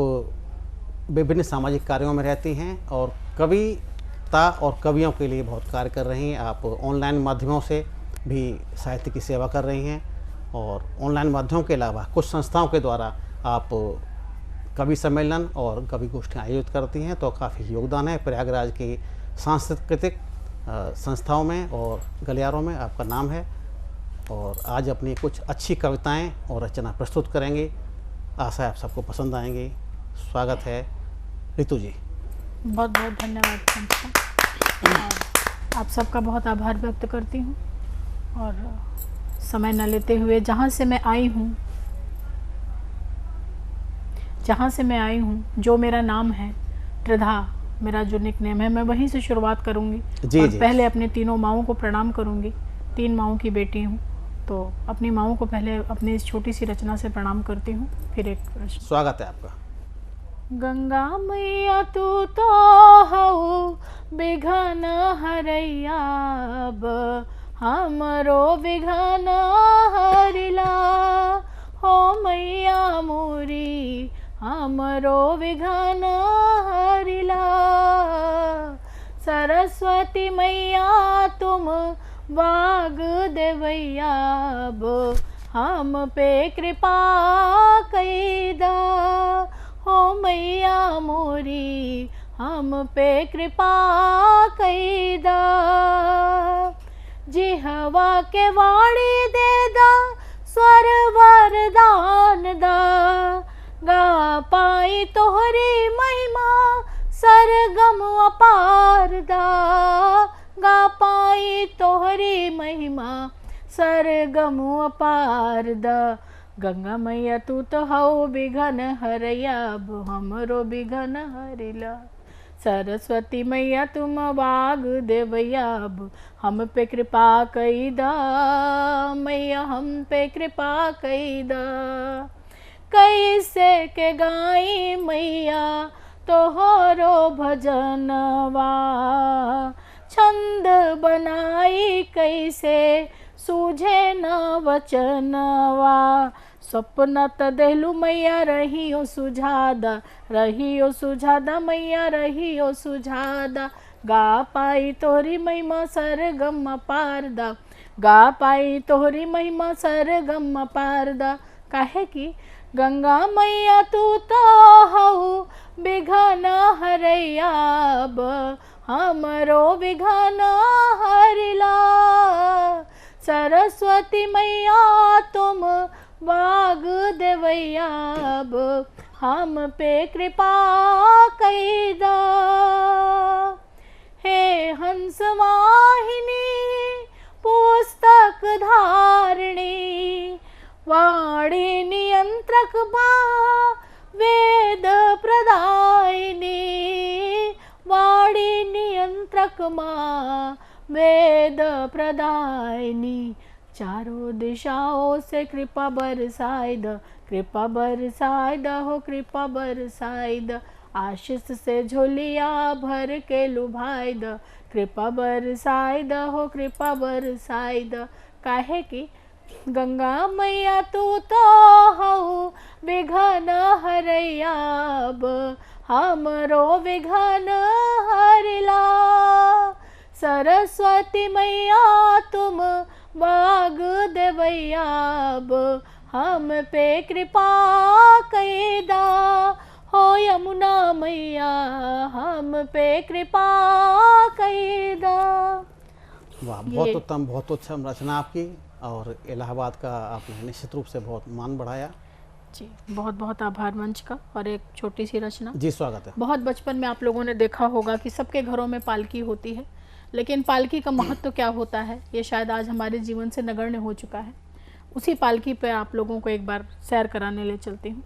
विभिन्न सामाजिक कार्यों में रहती हैं, और कविता और कवियों के लिए बहुत कार्य कर रही हैं। आप ऑनलाइन माध्यमों से भी साहित्य की सेवा कर रही हैं, और ऑनलाइन माध्यमों के अलावा कुछ संस्थाओं के द्वारा आप कवि सम्मेलन और कवि गोष्ठियाँ आयोजित करती हैं, तो काफ़ी योगदान है प्रयागराज की सांस्कृतिक संस्थाओं में और गलियारों में आपका नाम है, और आज अपनी कुछ अच्छी कविताएं और रचना प्रस्तुत करेंगी। आशा है आप सबको पसंद आएंगी। स्वागत है ऋतु जी। बहुत बहुत धन्यवाद संस्था, आप सबका बहुत आभार व्यक्त करती हूँ, और समय न लेते हुए जहाँ से मैं आई हूँ, जो मेरा नाम है त्रिधा, मेरा जो निकनेम है, मैं वहीं से शुरुआत करूँगी। और पहले अपने तीनों माँओं को प्रणाम करूँगी। 3 माँओं की बेटी हूँ, तो अपनी माँओं को पहले अपनी इस छोटी सी रचना से प्रणाम करती हूँ, फिर एक प्रश्न। स्वागत है आपका। गंगा मैया तू तो हऊ बिघन हरैया, अब हमरो बिघन हरिला, हो मैया मोरी हमरो विघन हरिला। सरस्वती मैया तुम वाग देवैया, अब हम पे कृपा कैदा, हो मैया मोरी हम पे कृपा कैदा। जिहवा के वाणी दे दा, स्वर वरदान दा, गा पाई तोहरी महिमा सरगम अपार दा, गा पाई तोहरी महिमा सरगम अपार दा। गंगा मैया तू तो हऊ बिघन हरैया, अब हमरो बिघन हरिला। सरस्वती मैया तुम बाग देवैया अब हम पे कृपा कई दा, मैया हम पे कृपा कई दा। कैसे के गाई मैया तोहरो भजनवा, छंद बनाई कैसे सूझे न वचनवा। सपना त देलू मैया रहियो सुझादा, रहियो सुझादा मैया रहियो सुझादा। गा पाई तोहरी महिमा सरगम पारदा, गा पाई तोहरी महिमा सरगम पारदा। काहे कि गंगा मैया तू तो हऊ विघन हरैया, अब हमरो विघन हरिला। सरस्वती मैया तुम बाग देवैया, अब हम पे कृपा कैदा। हे हंस वाहिनी पुस्तक धारिणी, वाणी नियंत्रक बा वेद प्रदायिनी, वाणी नियंत्रक माँ वेद प्रदायिनी। चारों दिशाओं से कृपा बरसाई द, कृपा बरसाई द हो कृपा बरसाई द। आशीष से झोलिया भर के लुभाई द, कृपा बरसाई द हो कृपा बरसाई द। काहे कि गंगा मैया तू तो हऊ विघन हरैया, अब हमरो विघन हरिला। सरस्वती मैया तुम बाग देवैया, अब हम पे कृपा कैदा। हो यमुना मैया हम पे कृपा कैदा। वाह, बहुत उत्तम, बहुत उत्तम रचना आपकी, और इलाहाबाद का आपने निश्चित रूप से बहुत मान बढ़ाया जी। बहुत बहुत आभार मंच का। और एक छोटी सी रचना जी, स्वागत है। बहुत बचपन में आप लोगों ने देखा होगा कि सबके घरों में पालकी होती है, लेकिन पालकी का महत्व क्या होता है ये शायद आज हमारे जीवन से नगण्य हो चुका है। उसी पालकी पे आप लोगों को एक बार सैर कराने ले चलती हूँ।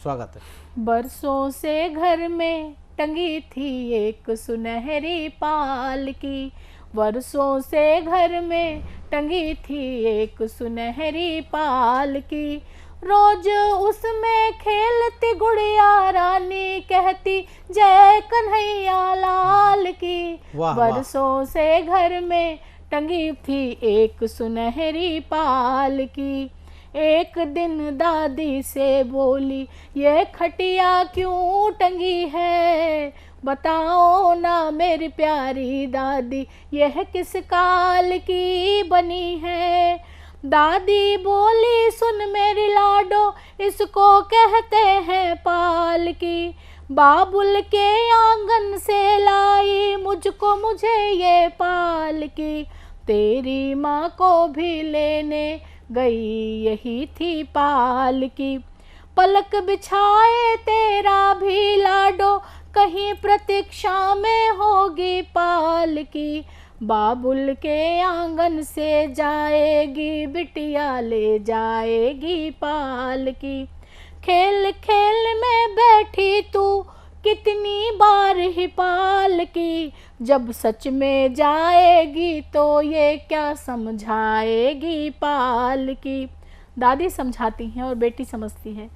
स्वागत है। बरसों से घर में टंगी थी एक सुनहरी पालकी, बरसों से घर में टंगी थी एक सुनहरी पालकी। रोज उसमें खेलती गुड़िया रानी, कहती जय कन्हैया लाल की। बरसों से घर में टंगी थी एक सुनहरी पालकी। एक दिन दादी से बोली ये खटिया क्यों टंगी है, बताओ ना मेरी प्यारी दादी यह किस काल की बनी है। दादी बोली सुन मेरी लाडो इसको कहते हैं पालकी, बाबुल के आंगन से लाई मुझको मुझे ये पालकी। तेरी माँ को भी लेने गई यही थी पालकी, पलक बिछाए तेरा भी लाडो कहीं प्रतीक्षा में होगी पालकी। बाबुल के आंगन से जाएगी बिटिया ले जाएगी पालकी। खेल खेल में बैठी तू कितनी बार ही पालकी, जब सच में जाएगी तो ये क्या समझाएगी पालकी। दादी समझाती हैं और बेटी समझती है।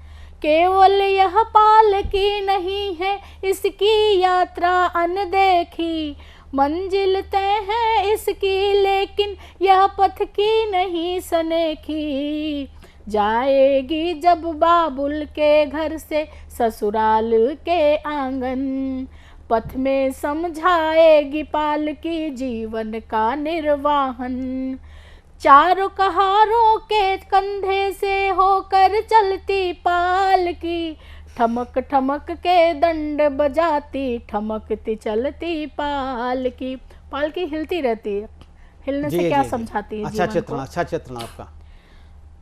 केवल यह पालकी नहीं है इसकी यात्रा अनदेखी, मंजिल तय है इसकी लेकिन यह पथ की नहीं सनेखी। जाएगी जब बाबुल के घर से ससुराल के आंगन, पथ में समझाएगी पालकी जीवन का निर्वाहन। चारों कहारों के कंधे से होकर चलती पालकी, ठमक ठमक के दंड बजाती ठमकती चलती पालकी। पालकी हिलती रहती है, हिलने से क्या समझाती है? अच्छा चित्रण, अच्छा चित्रण आपका।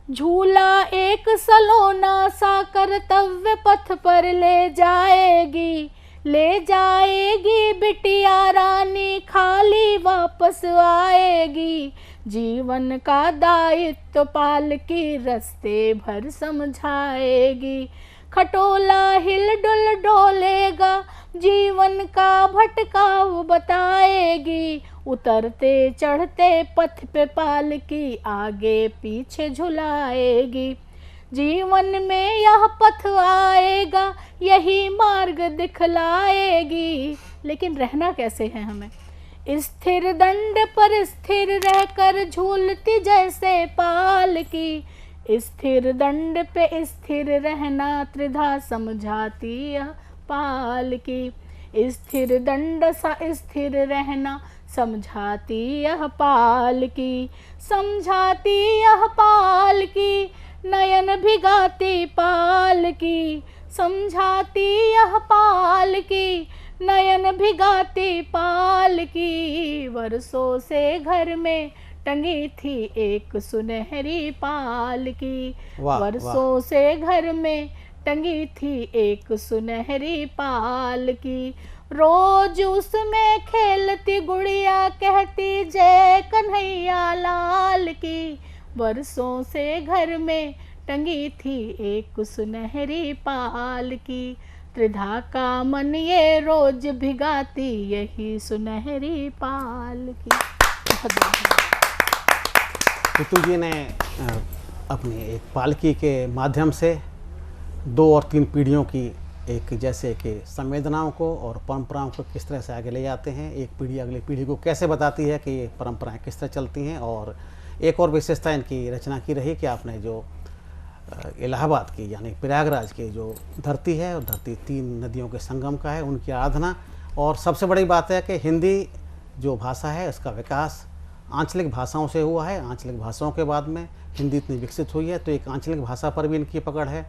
झूला एक सलोना सा कर्तव्य पथ पर ले जाएगी, ले जाएगी बिटिया रानी खाली वापस आएगी। जीवन का दायित्व पालकी रास्ते भर समझाएगी, खटोला हिल डुल डोलेगा जीवन का भटकाव बताएगी, उतरते चढ़ते पथ पे पालकी आगे पीछे झुलाएगी। जीवन में यह पथ आएगा, यही मार्ग दिखलाएगी, लेकिन रहना कैसे है हमें? स्थिर दंड पर स्थिर रहकर झूलती जैसे पालकी, स्थिर दंड पे स्थिर रहना त्रिधा समझाती यह पालकी। स्थिर दंड सा स्थिर रहना समझाती यह पालकी, समझाती यह पालकी, नयन भिगाती पालकी, समझाती यह पालकी, नयन भिगाती पालकी। वर्षों से घर में टंगी थी एक सुनहरी पालकी, वर्षों से घर में टंगी थी एक सुनहरी पालकी। रोज उसमें खेलती गुड़िया कहती जय कन्हैया लाल की, वर्षों से घर में टंगी थी एक सुनहरी पालकी। त्रिधा का मन ये रोज भिगाती यही सुनहरी पालकी। ऋतु जी ने अपनी एक पालकी के माध्यम से 2 और 3 पीढ़ियों की एक जैसे कि संवेदनाओं को और परंपराओं को किस तरह से आगे ले जाते हैं, एक पीढ़ी अगली पीढ़ी को कैसे बताती है कि ये परंपराएं किस तरह चलती हैं। और एक और विशेषता इनकी रचना की रही कि आपने जो इलाहाबाद की यानी प्रयागराज की जो धरती है, और धरती 3 नदियों के संगम का है, उनकी आराधना। और सबसे बड़ी बात है कि हिंदी जो भाषा है उसका विकास आंचलिक भाषाओं से हुआ है, आंचलिक भाषाओं के बाद में हिंदी इतनी विकसित हुई है, तो एक आंचलिक भाषा पर भी इनकी पकड़ है।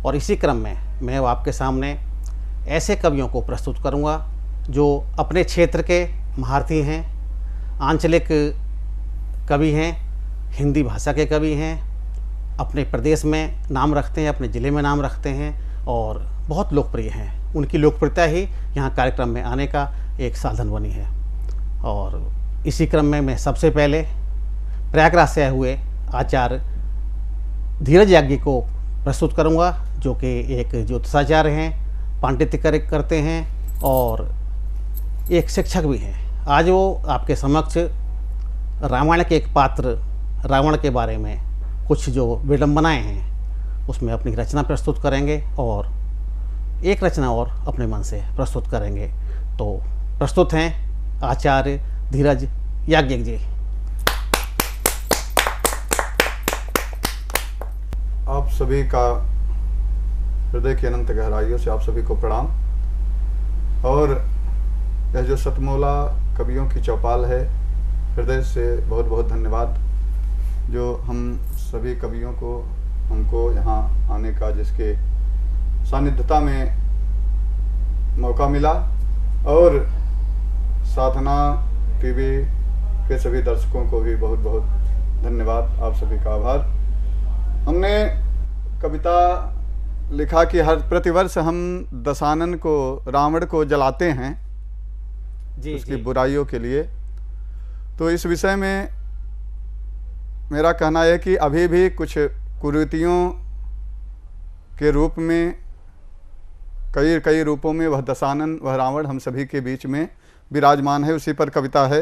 और इसी क्रम में मैं आपके सामने ऐसे कवियों को प्रस्तुत करूंगा जो अपने क्षेत्र के महारथी हैं, आंचलिक कवि हैं, हिंदी भाषा के कवि हैं, अपने प्रदेश में नाम रखते हैं, अपने ज़िले में नाम रखते हैं और बहुत लोकप्रिय हैं। उनकी लोकप्रियता ही यहाँ कार्यक्रम में आने का एक साधन बनी है। और इसी क्रम में मैं सबसे पहले प्रयागराज से आए हुए आचार्य धीरज याज्ञी को प्रस्तुत करूंगा, जो कि एक ज्योतिषाचार्य हैं, पांडित्य करते हैं और एक शिक्षक भी हैं। आज वो आपके समक्ष रामायण के एक पात्र रावण के बारे में कुछ जो विडंबनाएं हैं उसमें अपनी रचना प्रस्तुत करेंगे और एक रचना और अपने मन से प्रस्तुत करेंगे। तो प्रस्तुत हैं आचार्य धीरज याज्ञिक जी। आप सभी का हृदय की अनंत गहराइयों से आप सभी को प्रणाम। और यह जो सतमोला कवियों की चौपाल है, हृदय से बहुत बहुत धन्यवाद जो हम सभी कवियों को हमको यहाँ आने का, जिसके सानिध्यता में मौका मिला। और साधना टीवी के सभी दर्शकों को भी बहुत बहुत धन्यवाद, आप सभी का आभार। हमने कविता लिखा कि हर प्रतिवर्ष हम दशानन को, रावण को जलाते हैं उसकी बुराइयों के लिए। तो इस विषय में मेरा कहना है कि अभी भी कुछ कुरीतियों के रूप में, कई कई रूपों में वह दशानन, वह रावण हम सभी के बीच में विराजमान है। उसी पर कविता है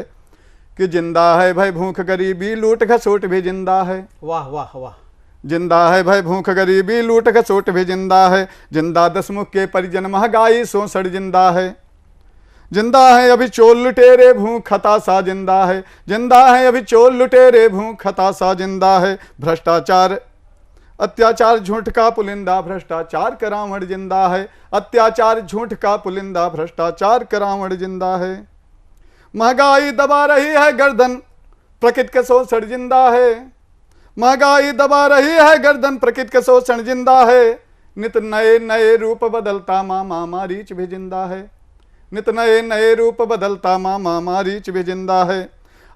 कि जिंदा है भय भूख गरीबी, लूट घसोट भी जिंदा है। वाह वाह वाह। जिंदा है भय भूख गरीबी, लूट घसोट भी जिंदा है। जिंदा दसमुख के परिजन, महंगाई सोसड़ जिंदा है। जिंदा है अभी चोर लुटेरे, भूख हताशा जिंदा है। जिंदा है अभी चोर लुटेरे, भूख हताशा जिंदा है। भ्रष्टाचार अत्याचार झूठ का पुलिंदा, भ्रष्टाचार का रावण जिंदा है। अत्याचार झूठ का पुलिंदा, भ्रष्टाचार का रावण जिंदा है। महंगाई दबा रही है गर्दन, प्रकृति के शोषण जिंदा है। महंगाई दबा रही है गर्दन, प्रकृति के शोषण जिंदा है। नित नए नए रूप बदलता मामा मारीच भी जिंदा है। नित नए नए रूप बदलता मामा मारीच भी जिंदा है।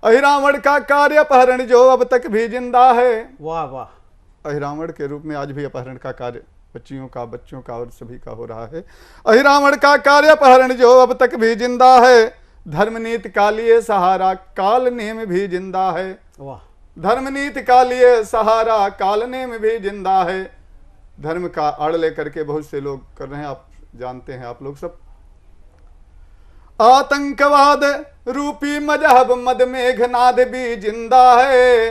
अहिरावण का कार्य अपहरण जो अब तक भी जिंदा है। वाह वाह। अहिरावण के रूप में आज भी अपहरण का कार्य बच्चियों का, बच्चों का और सभी का हो रहा है। अहिरावण का कार्य अपहरण जो अब तक भी जिंदा है। धर्मनीति का लिए सहारा, काल नेम भी जिंदा है। वाह। धर्मनीति का लिए सहारा, काल नेम भी जिंदा है। धर्म का आड़ लेकर के बहुत से लोग कर रहे हैं, आप जानते हैं, आप लोग सब। आतंकवाद रूपी मजहब मद मेघनाद भी जिंदा है,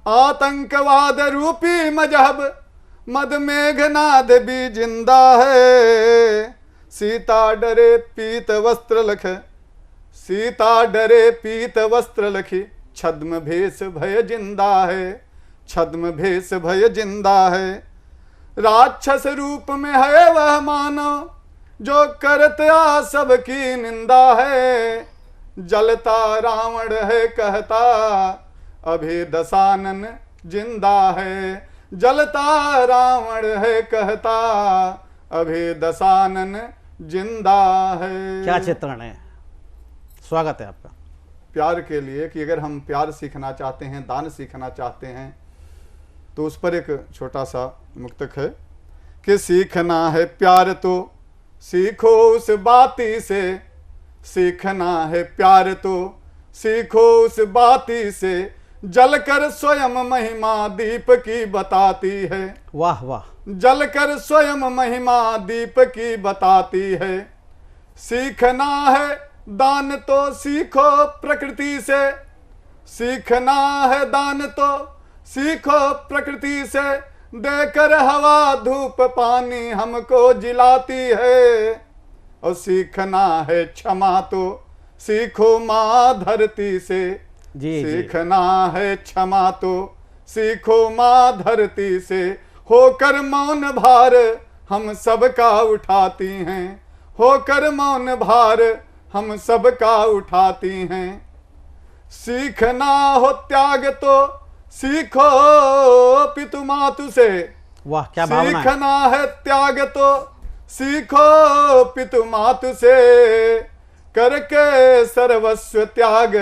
आतंकवाद रूपी मजहब मद मेघनाद भी जिंदा है। सीता डरे पीत वस्त्र लख, सीता डरे पीत वस्त्र लखी, छद्म भेष भय जिंदा है, छद्म भेष भय जिंदा है। राक्षस रूप में है वह मानव, जो करता सबकी निंदा है। जलता रावण है कहता, अभी दशानन जिंदा है। जलता रावण है कहता, अभी दशानन जिंदा है। क्या चित्रण है, स्वागत है आपका। प्यार के लिए कि अगर हम प्यार सीखना चाहते हैं, दान सीखना चाहते हैं, तो उस पर एक छोटा सा मुक्तक है कि सीखना है प्यार तो सीखो उस बाती से, सीखना है प्यार तो सीखो उस बाती से, जलकर स्वयं महिमा दीप की बताती है। वाह वाह। जलकर स्वयं महिमा दीप की बताती है। सीखना है दान तो सीखो प्रकृति से, सीखना है दान तो सीखो प्रकृति से, देकर हवा धूप पानी हमको जिलाती है। और सीखना है क्षमा तो सीखो माँ धरती से, सीखना है क्षमा तो सीखो माँ धरती से। होकर मौन भार हम सबका उठाती हैं, होकर मौन भार हम सबका उठाती हैं। सीखना हो त्याग तो सीखो पितु मातु से, वाह क्या भावना है। सीखना है त्याग तो सीखो पितु मातु से, करके सर्वस्व त्याग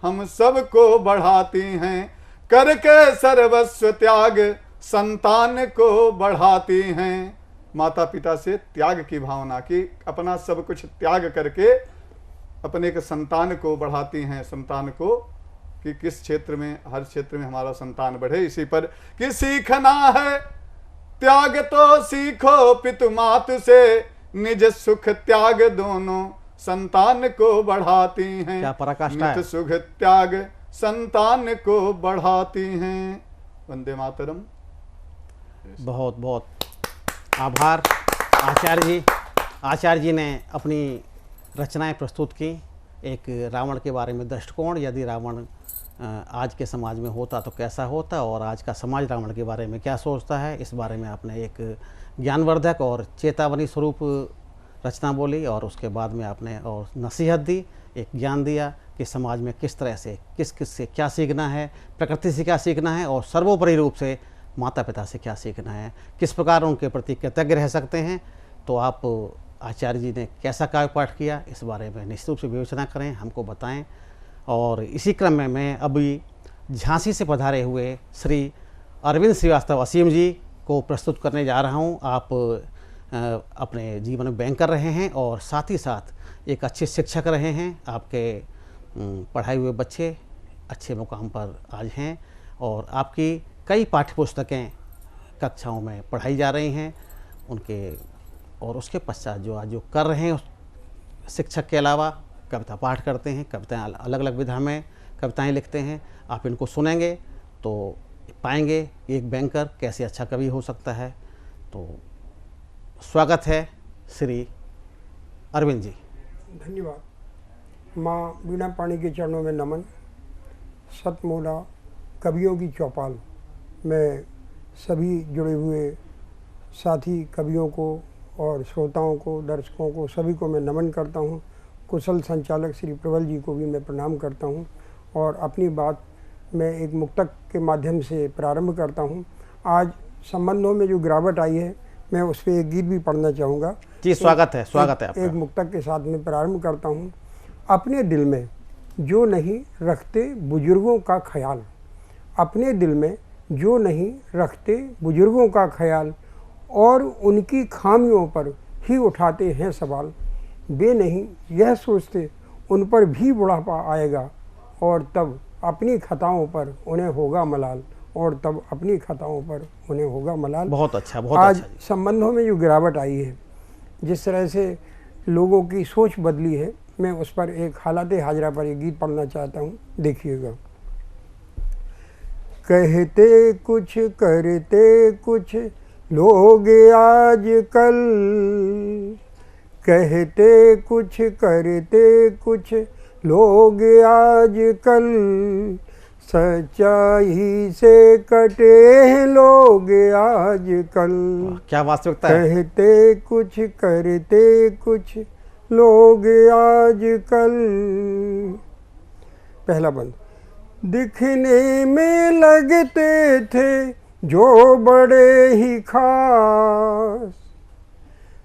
हम सबको बढ़ाती हैं। करके सर्वस्व त्याग संतान को बढ़ाती हैं। माता पिता से त्याग की भावना की, अपना सब कुछ त्याग करके अपने एक संतान को बढ़ाती हैं। संतान को कि किस क्षेत्र में, हर क्षेत्र में हमारा संतान बढ़े। इसी पर कि सीखना है त्याग तो सीखो पितु मातु से, निज सुख त्याग दोनों संतान को बढ़ाती हैं। क्या पराकाष्ठा है। निज सुख त्याग संतान को बढ़ाती हैं। वंदे मातरम। बहुत बहुत आभार आचार्य जी। आचार्य जी ने अपनी रचनाएं प्रस्तुत की। एक रावण के बारे में दृष्टिकोण, यदि रावण आज के समाज में होता तो कैसा होता, और आज का समाज रावण के बारे में क्या सोचता है, इस बारे में आपने एक ज्ञानवर्धक और चेतावनी स्वरूप रचना बोली, और उसके बाद में आपने और नसीहत दी, एक ज्ञान दिया कि समाज में किस तरह से किस किस से क्या सीखना है, प्रकृति से क्या सीखना है, और सर्वोपरि रूप से माता पिता से क्या सीखना है, किस प्रकार उनके प्रति कृतज्ञ रह सकते हैं। तो आप आचार्य जी ने कैसा काव्य पाठ किया, इस बारे में निश्चित रूप से विवेचना करें, हमको बताएं। और इसी क्रम में मैं अभी झांसी से पधारे हुए श्री अरविंद श्रीवास्तव असीम जी को प्रस्तुत करने जा रहा हूं। आप अपने जीवन में बैंक कर रहे हैं और साथ ही साथ एक अच्छे शिक्षक रहे हैं। आपके पढ़ाए हुए बच्चे अच्छे मुकाम पर आज हैं, और आपकी कई पाठ्यपुस्तकें कक्षाओं में पढ़ाई जा रही हैं उनके, और उसके पश्चात जो आज जो कर रहे हैं शिक्षक के अलावा कविता पाठ करते हैं, कविताएं अलग अलग विधा में कविताएं लिखते हैं। आप इनको सुनेंगे तो पाएंगे एक बैंकर कैसे अच्छा कवि हो सकता है। तो स्वागत है श्री अरविंद जी। धन्यवाद। माँ वीणा पाणी के चरणों में नमन। सतमोला कवियों की चौपाल में सभी जुड़े हुए साथी कवियों को और श्रोताओं को, दर्शकों को, सभी को मैं नमन करता हूँ। कुशल संचालक श्री प्रबल जी को भी मैं प्रणाम करता हूँ, और अपनी बात मैं एक मुक्तक के माध्यम से प्रारंभ करता हूँ। आज संबंधों में जो गिरावट आई है, मैं उस पर एक गीत भी पढ़ना चाहूँगा। जी स्वागत है, स्वागत है आपका। एक मुक्तक के साथ में प्रारंभ करता हूँ। अपने दिल में जो नहीं रखते बुजुर्गों का ख्याल, अपने दिल में जो नहीं रखते बुजुर्गों का ख्याल, और उनकी खामियों पर ही उठाते हैं सवाल। वे नहीं यह सोचते उन पर भी बुढ़ापा आएगा, और तब अपनी खताओं पर उन्हें होगा मलाल, और तब अपनी खताओं पर उन्हें होगा मलाल। बहुत अच्छा, बहुत आज अच्छा। संबंधों में जो गिरावट आई है, जिस तरह से लोगों की सोच बदली है, मैं उस पर एक हालात हाजरा पर एक गीत पढ़ना चाहता हूँ, देखिएगा। कहते कुछ करते कुछ लोग आजकल, कहते कुछ करते कुछ लोग आजकल, सच्चाई से कटे हैं लोग आजकल। क्या वास्तविकता है। कहते कुछ करते कुछ लोग आजकल। पहला बंद। दिखने में लगते थे जो बड़े ही खास,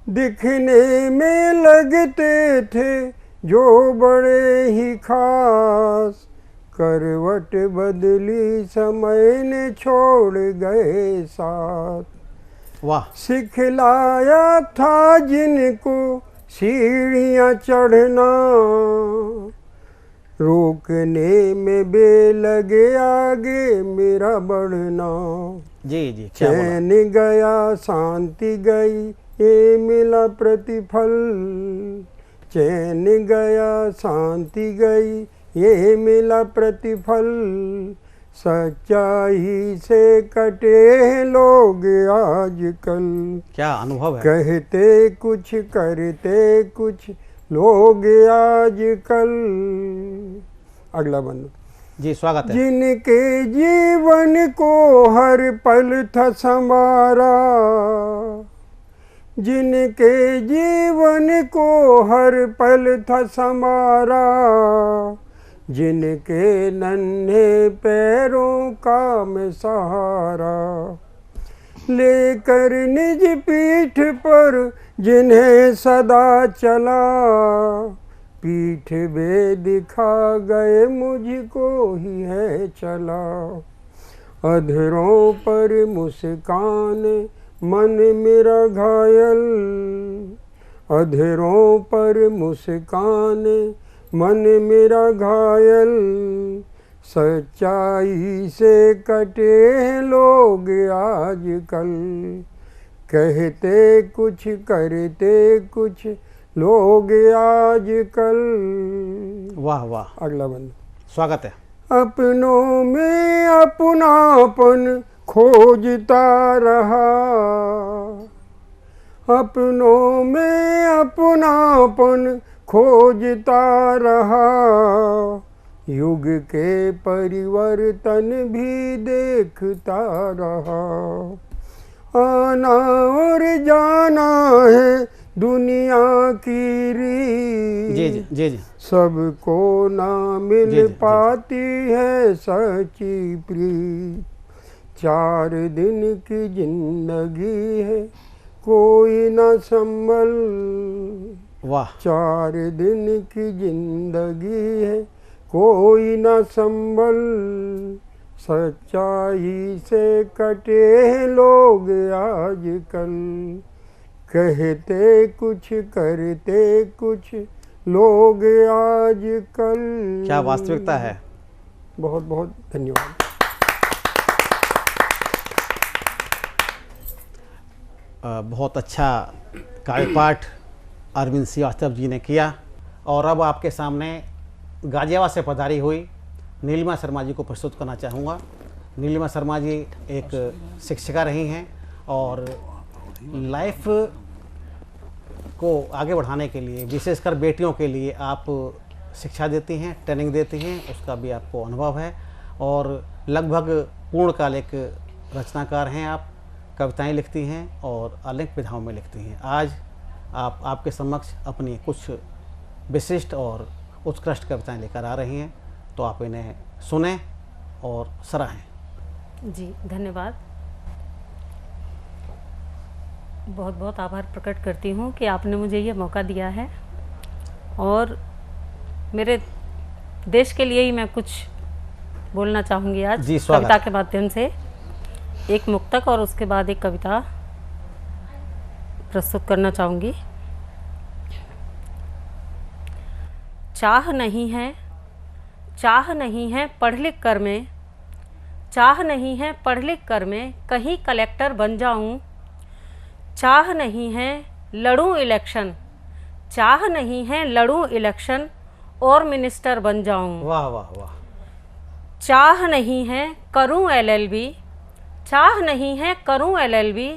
दिखने में लगते थे जो बड़े ही खास, करवट बदली समय ने छोड़ गए साथ। वाह। सिखलाया था जिनको सीढ़ियाँ चढ़ना, रोकने में बेलगे आगे मेरा बढ़ना। जी जी, क्या बोला। चैन गया शांति गई ये मिला प्रतिफल, चैन गया शांति गई ये मिला प्रतिफल, सच्चाई से कटे लोग आजकल। क्या अनुभव है। कहते कुछ करते कुछ लोग आजकल। अगला बंद। जी स्वागत है। जिनके जीवन को हर पल था संवारा, जिनके जीवन को हर पल था संवारा, जिनके नन्हे पैरों का मैं सहारा, लेकर निज पीठ पर जिन्हें सदा चला, पीठ बे दिखा गए मुझको ही है चला। अधरों पर मुस्कान मन मेरा घायल, अधरों पर मुस्कान मन मेरा घायल, सच्चाई से कटे लोग आजकल। कहते कुछ करते कुछ लोग आजकल। वाह वाह। अगला बंद। स्वागत है। अपनों में अपनापन खोजता रहा, अपनों में अपनापन खोजता रहा, युग के परिवर्तन भी देखता रहा। आना और जाना है दुनिया की रीत, जी जी जी जी। सबको ना मिल जी, जी, जी। पाती है सच्ची प्रीत। 4 दिन की जिंदगी है कोई ना संभल, वाह। 4 दिन की जिंदगी है कोई ना संभल, सच्चाई से कटे लोग आजकल। कहते कुछ करते कुछ लोग आजकल। क्या वास्तविकता है। बहुत बहुत धन्यवाद। बहुत अच्छा कार्यपाठ अरविंद श्रीवास्तव जी ने किया। और अब आपके सामने गाजियाबाद से पधारी हुई नीलिमा शर्मा जी को प्रस्तुत करना चाहूँगा। नीलिमा शर्मा जी एक शिक्षिका रही हैं और लाइफ को आगे बढ़ाने के लिए, विशेषकर बेटियों के लिए आप शिक्षा देती हैं, ट्रेनिंग देती हैं, उसका भी आपको अनुभव है। और लगभग पूर्णकाल एक रचनाकार हैं आप, कविताएं लिखती हैं और अनेक विधाओं में लिखती हैं। आज आप आपके समक्ष अपनी कुछ विशिष्ट और उत्कृष्ट कविताएं लेकर आ रही हैं, तो आप इन्हें सुनें और सराहें। जी धन्यवाद। बहुत बहुत आभार प्रकट करती हूँ कि आपने मुझे ये मौका दिया है और मेरे देश के लिए ही मैं कुछ बोलना चाहूँगी आज जी, स्वागत। कविता के माध्यम से। एक मुक्तक और उसके बाद एक कविता प्रस्तुत करना चाहूँगी। चाह नहीं है, चाह नहीं है पढ़ लिख कर मैं, चाह नहीं है पढ़ लिख कर मैं कहीं कलेक्टर बन जाऊं, चाह नहीं है लड़ूं इलेक्शन चाह नहीं है लड़ूं इलेक्शन और मिनिस्टर बन जाऊं। वाह वाह वाह। चाह नहीं है करूं LLB, चाह नहीं है करूं LLB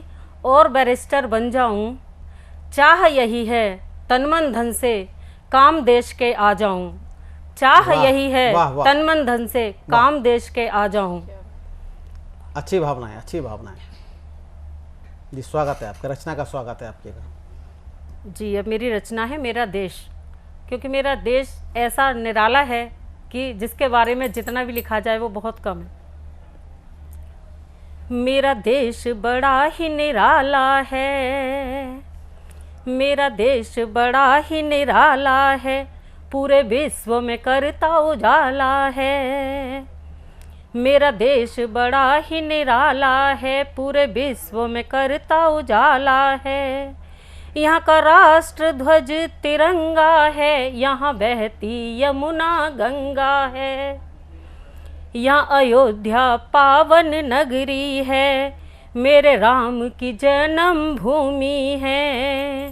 और बैरिस्टर बन जाऊं। चाह यही है तन मन धन से काम देश के आ जाऊं। चाह यही है तन मन धन से काम देश के आ जाऊं। अच्छी भावनाएं, अच्छी भावनाएं जी। स्वागत है आपका, रचना का स्वागत है आपके घर जी। अब मेरी रचना है मेरा देश, क्योंकि मेरा देश ऐसा निराला है कि जिसके बारे में जितना भी लिखा जाए वो बहुत कम है। मेरा देश बड़ा ही निराला है, मेरा देश बड़ा ही निराला है, पूरे विश्व में करता उजाला है। मेरा देश बड़ा ही निराला है, पूरे विश्व में करता उजाला है। यहाँ का राष्ट्र ध्वज तिरंगा है, यहाँ बहती यमुना गंगा है। यहाँ अयोध्या पावन नगरी है, मेरे राम की जन्म भूमि है।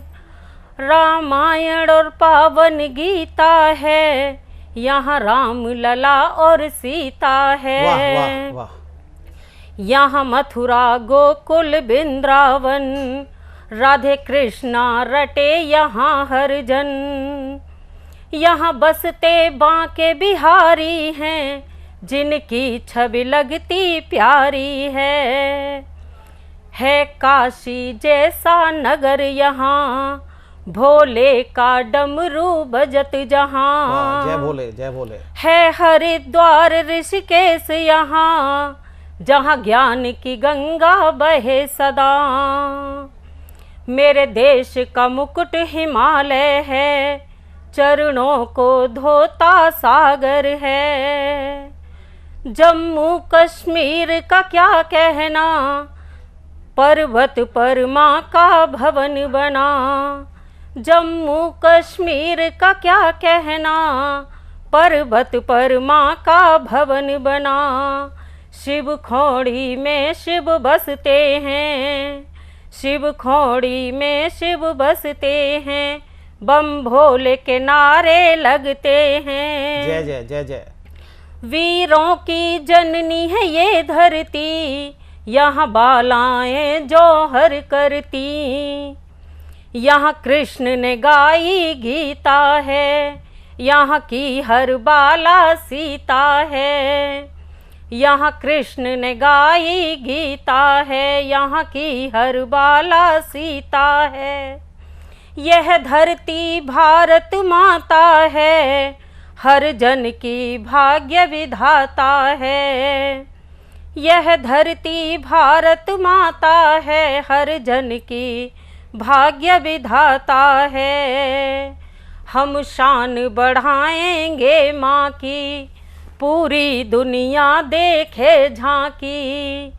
रामायण और पावन गीता है, यहाँ राम लला और सीता है। वाह वाह वाह। यहाँ मथुरा गोकुल वृंदावन, राधे कृष्णा रटे यहाँ हर जन। यहाँ बसते बांके बिहारी हैं, जिनकी छवि लगती प्यारी है। काशी जैसा नगर यहाँ, भोले का डमरू बजत जहाँ। जय भोले जय भोले। है हरिद्वार ऋषिकेश यहाँ, जहाँ ज्ञान की गंगा बहे सदा। मेरे देश का मुकुट हिमालय है, चरणों को धोता सागर है। जम्मू कश्मीर का क्या कहना, पर्वत पर माँ का भवन बना। जम्मू कश्मीर का क्या कहना, पर्वत पर माँ का भवन बना। शिव खोड़ी में शिव बसते हैं, शिव खोड़ी में शिव बसते हैं। बम भोले के नारे लगते हैं। जय जय जय जय। वीरों की जननी है ये धरती, यहाँ बालाएं जौहर करती। यहाँ कृष्ण ने गाई गीता है, यहाँ की हर बाला सीता है। यहाँ कृष्ण ने गाई गीता है, यहाँ की हर बाला सीता है। यह धरती भारत माता है, हर जन की भाग्य विधाता है। यह धरती भारत माता है, हर जन की भाग्य विधाता है। हम शान बढ़ाएंगे माँ की, पूरी दुनिया देखे झांकी।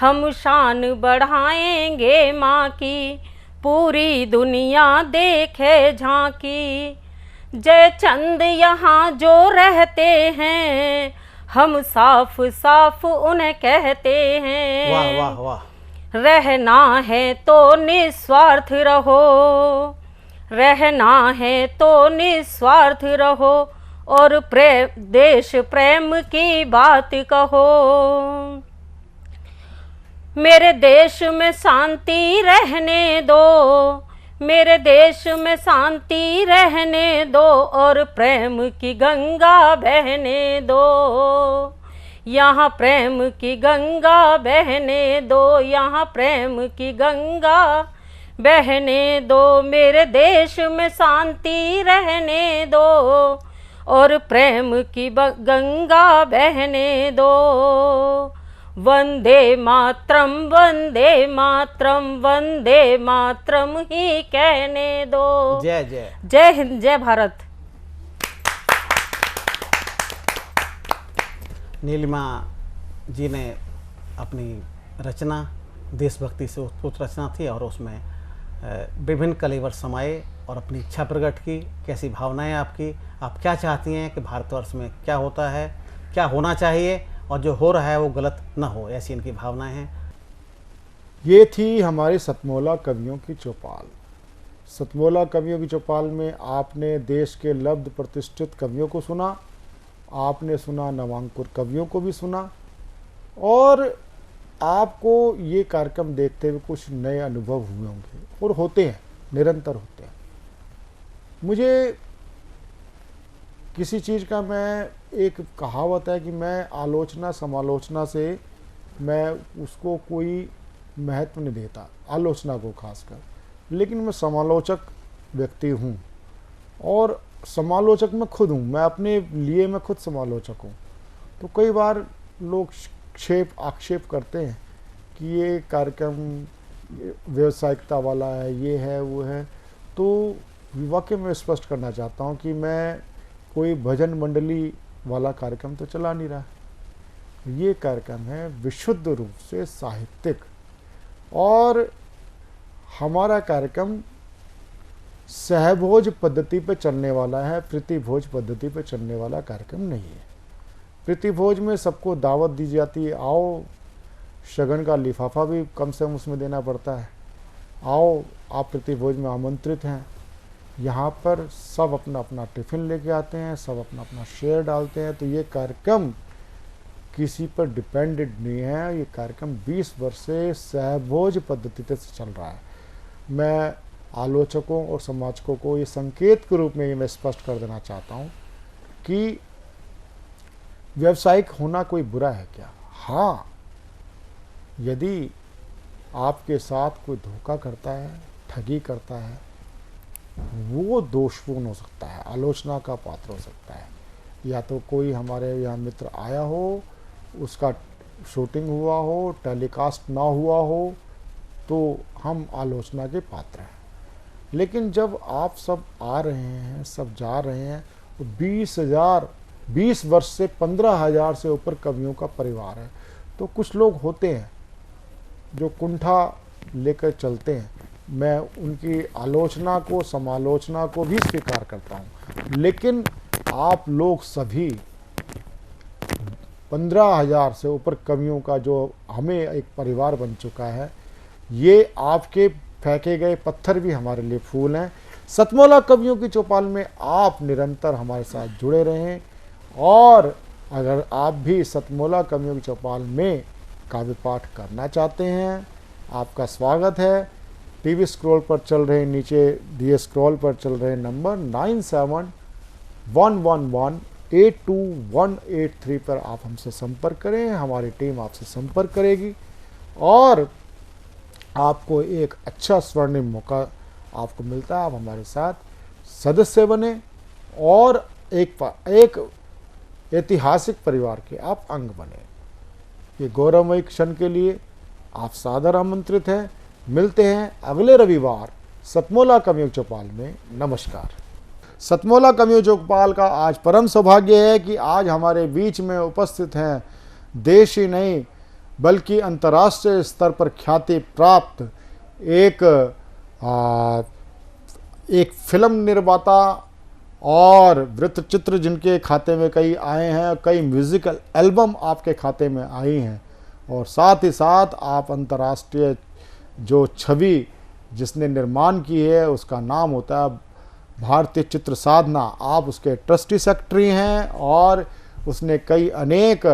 हम शान बढ़ाएंगे माँ की, पूरी दुनिया देखे झांकी। जय चंद यहाँ जो रहते हैं, हम साफ साफ उन्हें कहते हैं। वाह वाह वाह। रहना है तो निस्वार्थ रहो, रहना है तो निस्वार्थ रहो, और देश प्रेम की बात कहो। मेरे देश में शांति रहने दो, मेरे देश में शांति रहने दो, और प्रेम की गंगा बहने दो। यहाँ प्रेम की गंगा बहने दो, यहाँ प्रेम की गंगा बहने दो। मेरे देश में शांति रहने दो, और प्रेम की गंगा बहने दो। वंदे मातरम वंदे मातरम वंदे मातरम ही कहने दो। जय जय। जय हिंद जय भारत। नीलिमा जी ने अपनी रचना देशभक्ति से उत्पुत रचना थी, और उसमें विभिन्न कलेवर समाये और अपनी इच्छा प्रकट की। कैसी भावनाएं आपकी, आप क्या चाहती हैं कि भारतवर्ष में क्या होता है, क्या होना चाहिए, और जो हो रहा है वो गलत ना हो, ऐसी इनकी भावनाएं हैं। ये थी हमारे सतमोला कवियों की चौपाल। सतमोला कवियों की चौपाल में आपने देश के लब्ध प्रतिष्ठित कवियों को सुना, आपने सुना नवांकुर कवियों को भी सुना, और आपको ये कार्यक्रम देखते हुए कुछ नए अनुभव हुए होंगे और होते हैं, निरंतर होते हैं। मुझे किसी चीज़ का, मैं एक कहावत है कि मैं आलोचना समालोचना से मैं उसको कोई महत्व नहीं देता, आलोचना को खासकर, लेकिन मैं समालोचक व्यक्ति हूँ और समालोचक मैं खुद हूँ, मैं अपने लिए मैं खुद समालोचक हूँ। तो कई बार लोग आक्षेप करते हैं कि ये कार्यक्रम व्यावसायिकता वाला है, ये है वो है, तो वाकई में स्पष्ट करना चाहता हूँ कि मैं कोई भजन मंडली वाला कार्यक्रम तो चला नहीं रहा। ये कार्यक्रम है विशुद्ध रूप से साहित्यिक, और हमारा कार्यक्रम सहभोज पद्धति पे चलने वाला है, प्रीतिभोज पद्धति पे चलने वाला कार्यक्रम नहीं है। प्रीतिभोज में सबको दावत दी जाती है, आओ, शगन का लिफाफा भी कम से कम उसमें देना पड़ता है, आओ आप प्रीतिभोज में आमंत्रित हैं। यहाँ पर सब अपना अपना टिफ़िन लेके आते हैं, सब अपना अपना शेयर डालते हैं। तो ये कार्यक्रम किसी पर डिपेंडेड नहीं है, ये कार्यक्रम 20 वर्ष से सहभोज पद्धति से चल रहा है। मैं आलोचकों और समाजकों को ये संकेत के रूप में ये मैं स्पष्ट कर देना चाहता हूँ कि व्यावसायिक होना कोई बुरा है क्या? हाँ, यदि आपके साथ कोई धोखा करता है, ठगी करता है, वो दोषपूर्ण हो सकता है, आलोचना का पात्र हो सकता है। या तो कोई हमारे यहाँ मित्र आया हो, उसका शूटिंग हुआ हो, टेलीकास्ट ना हुआ हो, तो हम आलोचना के पात्र हैं। लेकिन जब आप सब आ रहे हैं, सब जा रहे हैं, तो 20 वर्ष से 15,000 से ऊपर कवियों का परिवार है। तो कुछ लोग होते हैं जो कुंठा लेकर चलते हैं, मैं उनकी आलोचना को, समालोचना को भी स्वीकार करता हूँ, लेकिन आप लोग सभी 15,000 से ऊपर कवियों का जो हमें एक परिवार बन चुका है, ये आपके फेंके गए पत्थर भी हमारे लिए फूल हैं। सतमोला कवियों की चौपाल में आप निरंतर हमारे साथ जुड़े रहें, और अगर आप भी सतमोला कवियों की चौपाल में काव्य पाठ करना चाहते हैं, आपका स्वागत है। टीवी स्क्रॉल पर चल रहे, नीचे दिए स्क्रॉल पर चल रहे नंबर 9711182183 पर आप हमसे संपर्क करें, हमारी टीम आपसे संपर्क करेगी और आपको एक अच्छा स्वर्णिम मौका आपको मिलता है। आप हमारे साथ सदस्य बने और एक ऐतिहासिक परिवार के आप अंग बने। ये गौरवमयी क्षण के लिए आप सादर आमंत्रित हैं। मिलते हैं अगले रविवार सतमोला कवियों चौपाल में। नमस्कार। सतमोला कवियों चौपाल का आज परम सौभाग्य है कि आज हमारे बीच में उपस्थित हैं देश ही नहीं बल्कि अंतर्राष्ट्रीय स्तर पर ख्याति प्राप्त एक फिल्म निर्माता और वृत्तचित्र जिनके खाते में कई आए हैं, कई म्यूजिकल एल्बम आपके खाते में आई हैं, और साथ ही साथ आप अंतर्राष्ट्रीय जो छवि जिसने निर्माण की है उसका नाम होता है भारतीय चित्र साधना। आप उसके ट्रस्टी सेक्रेटरी हैं और उसने कई अनेक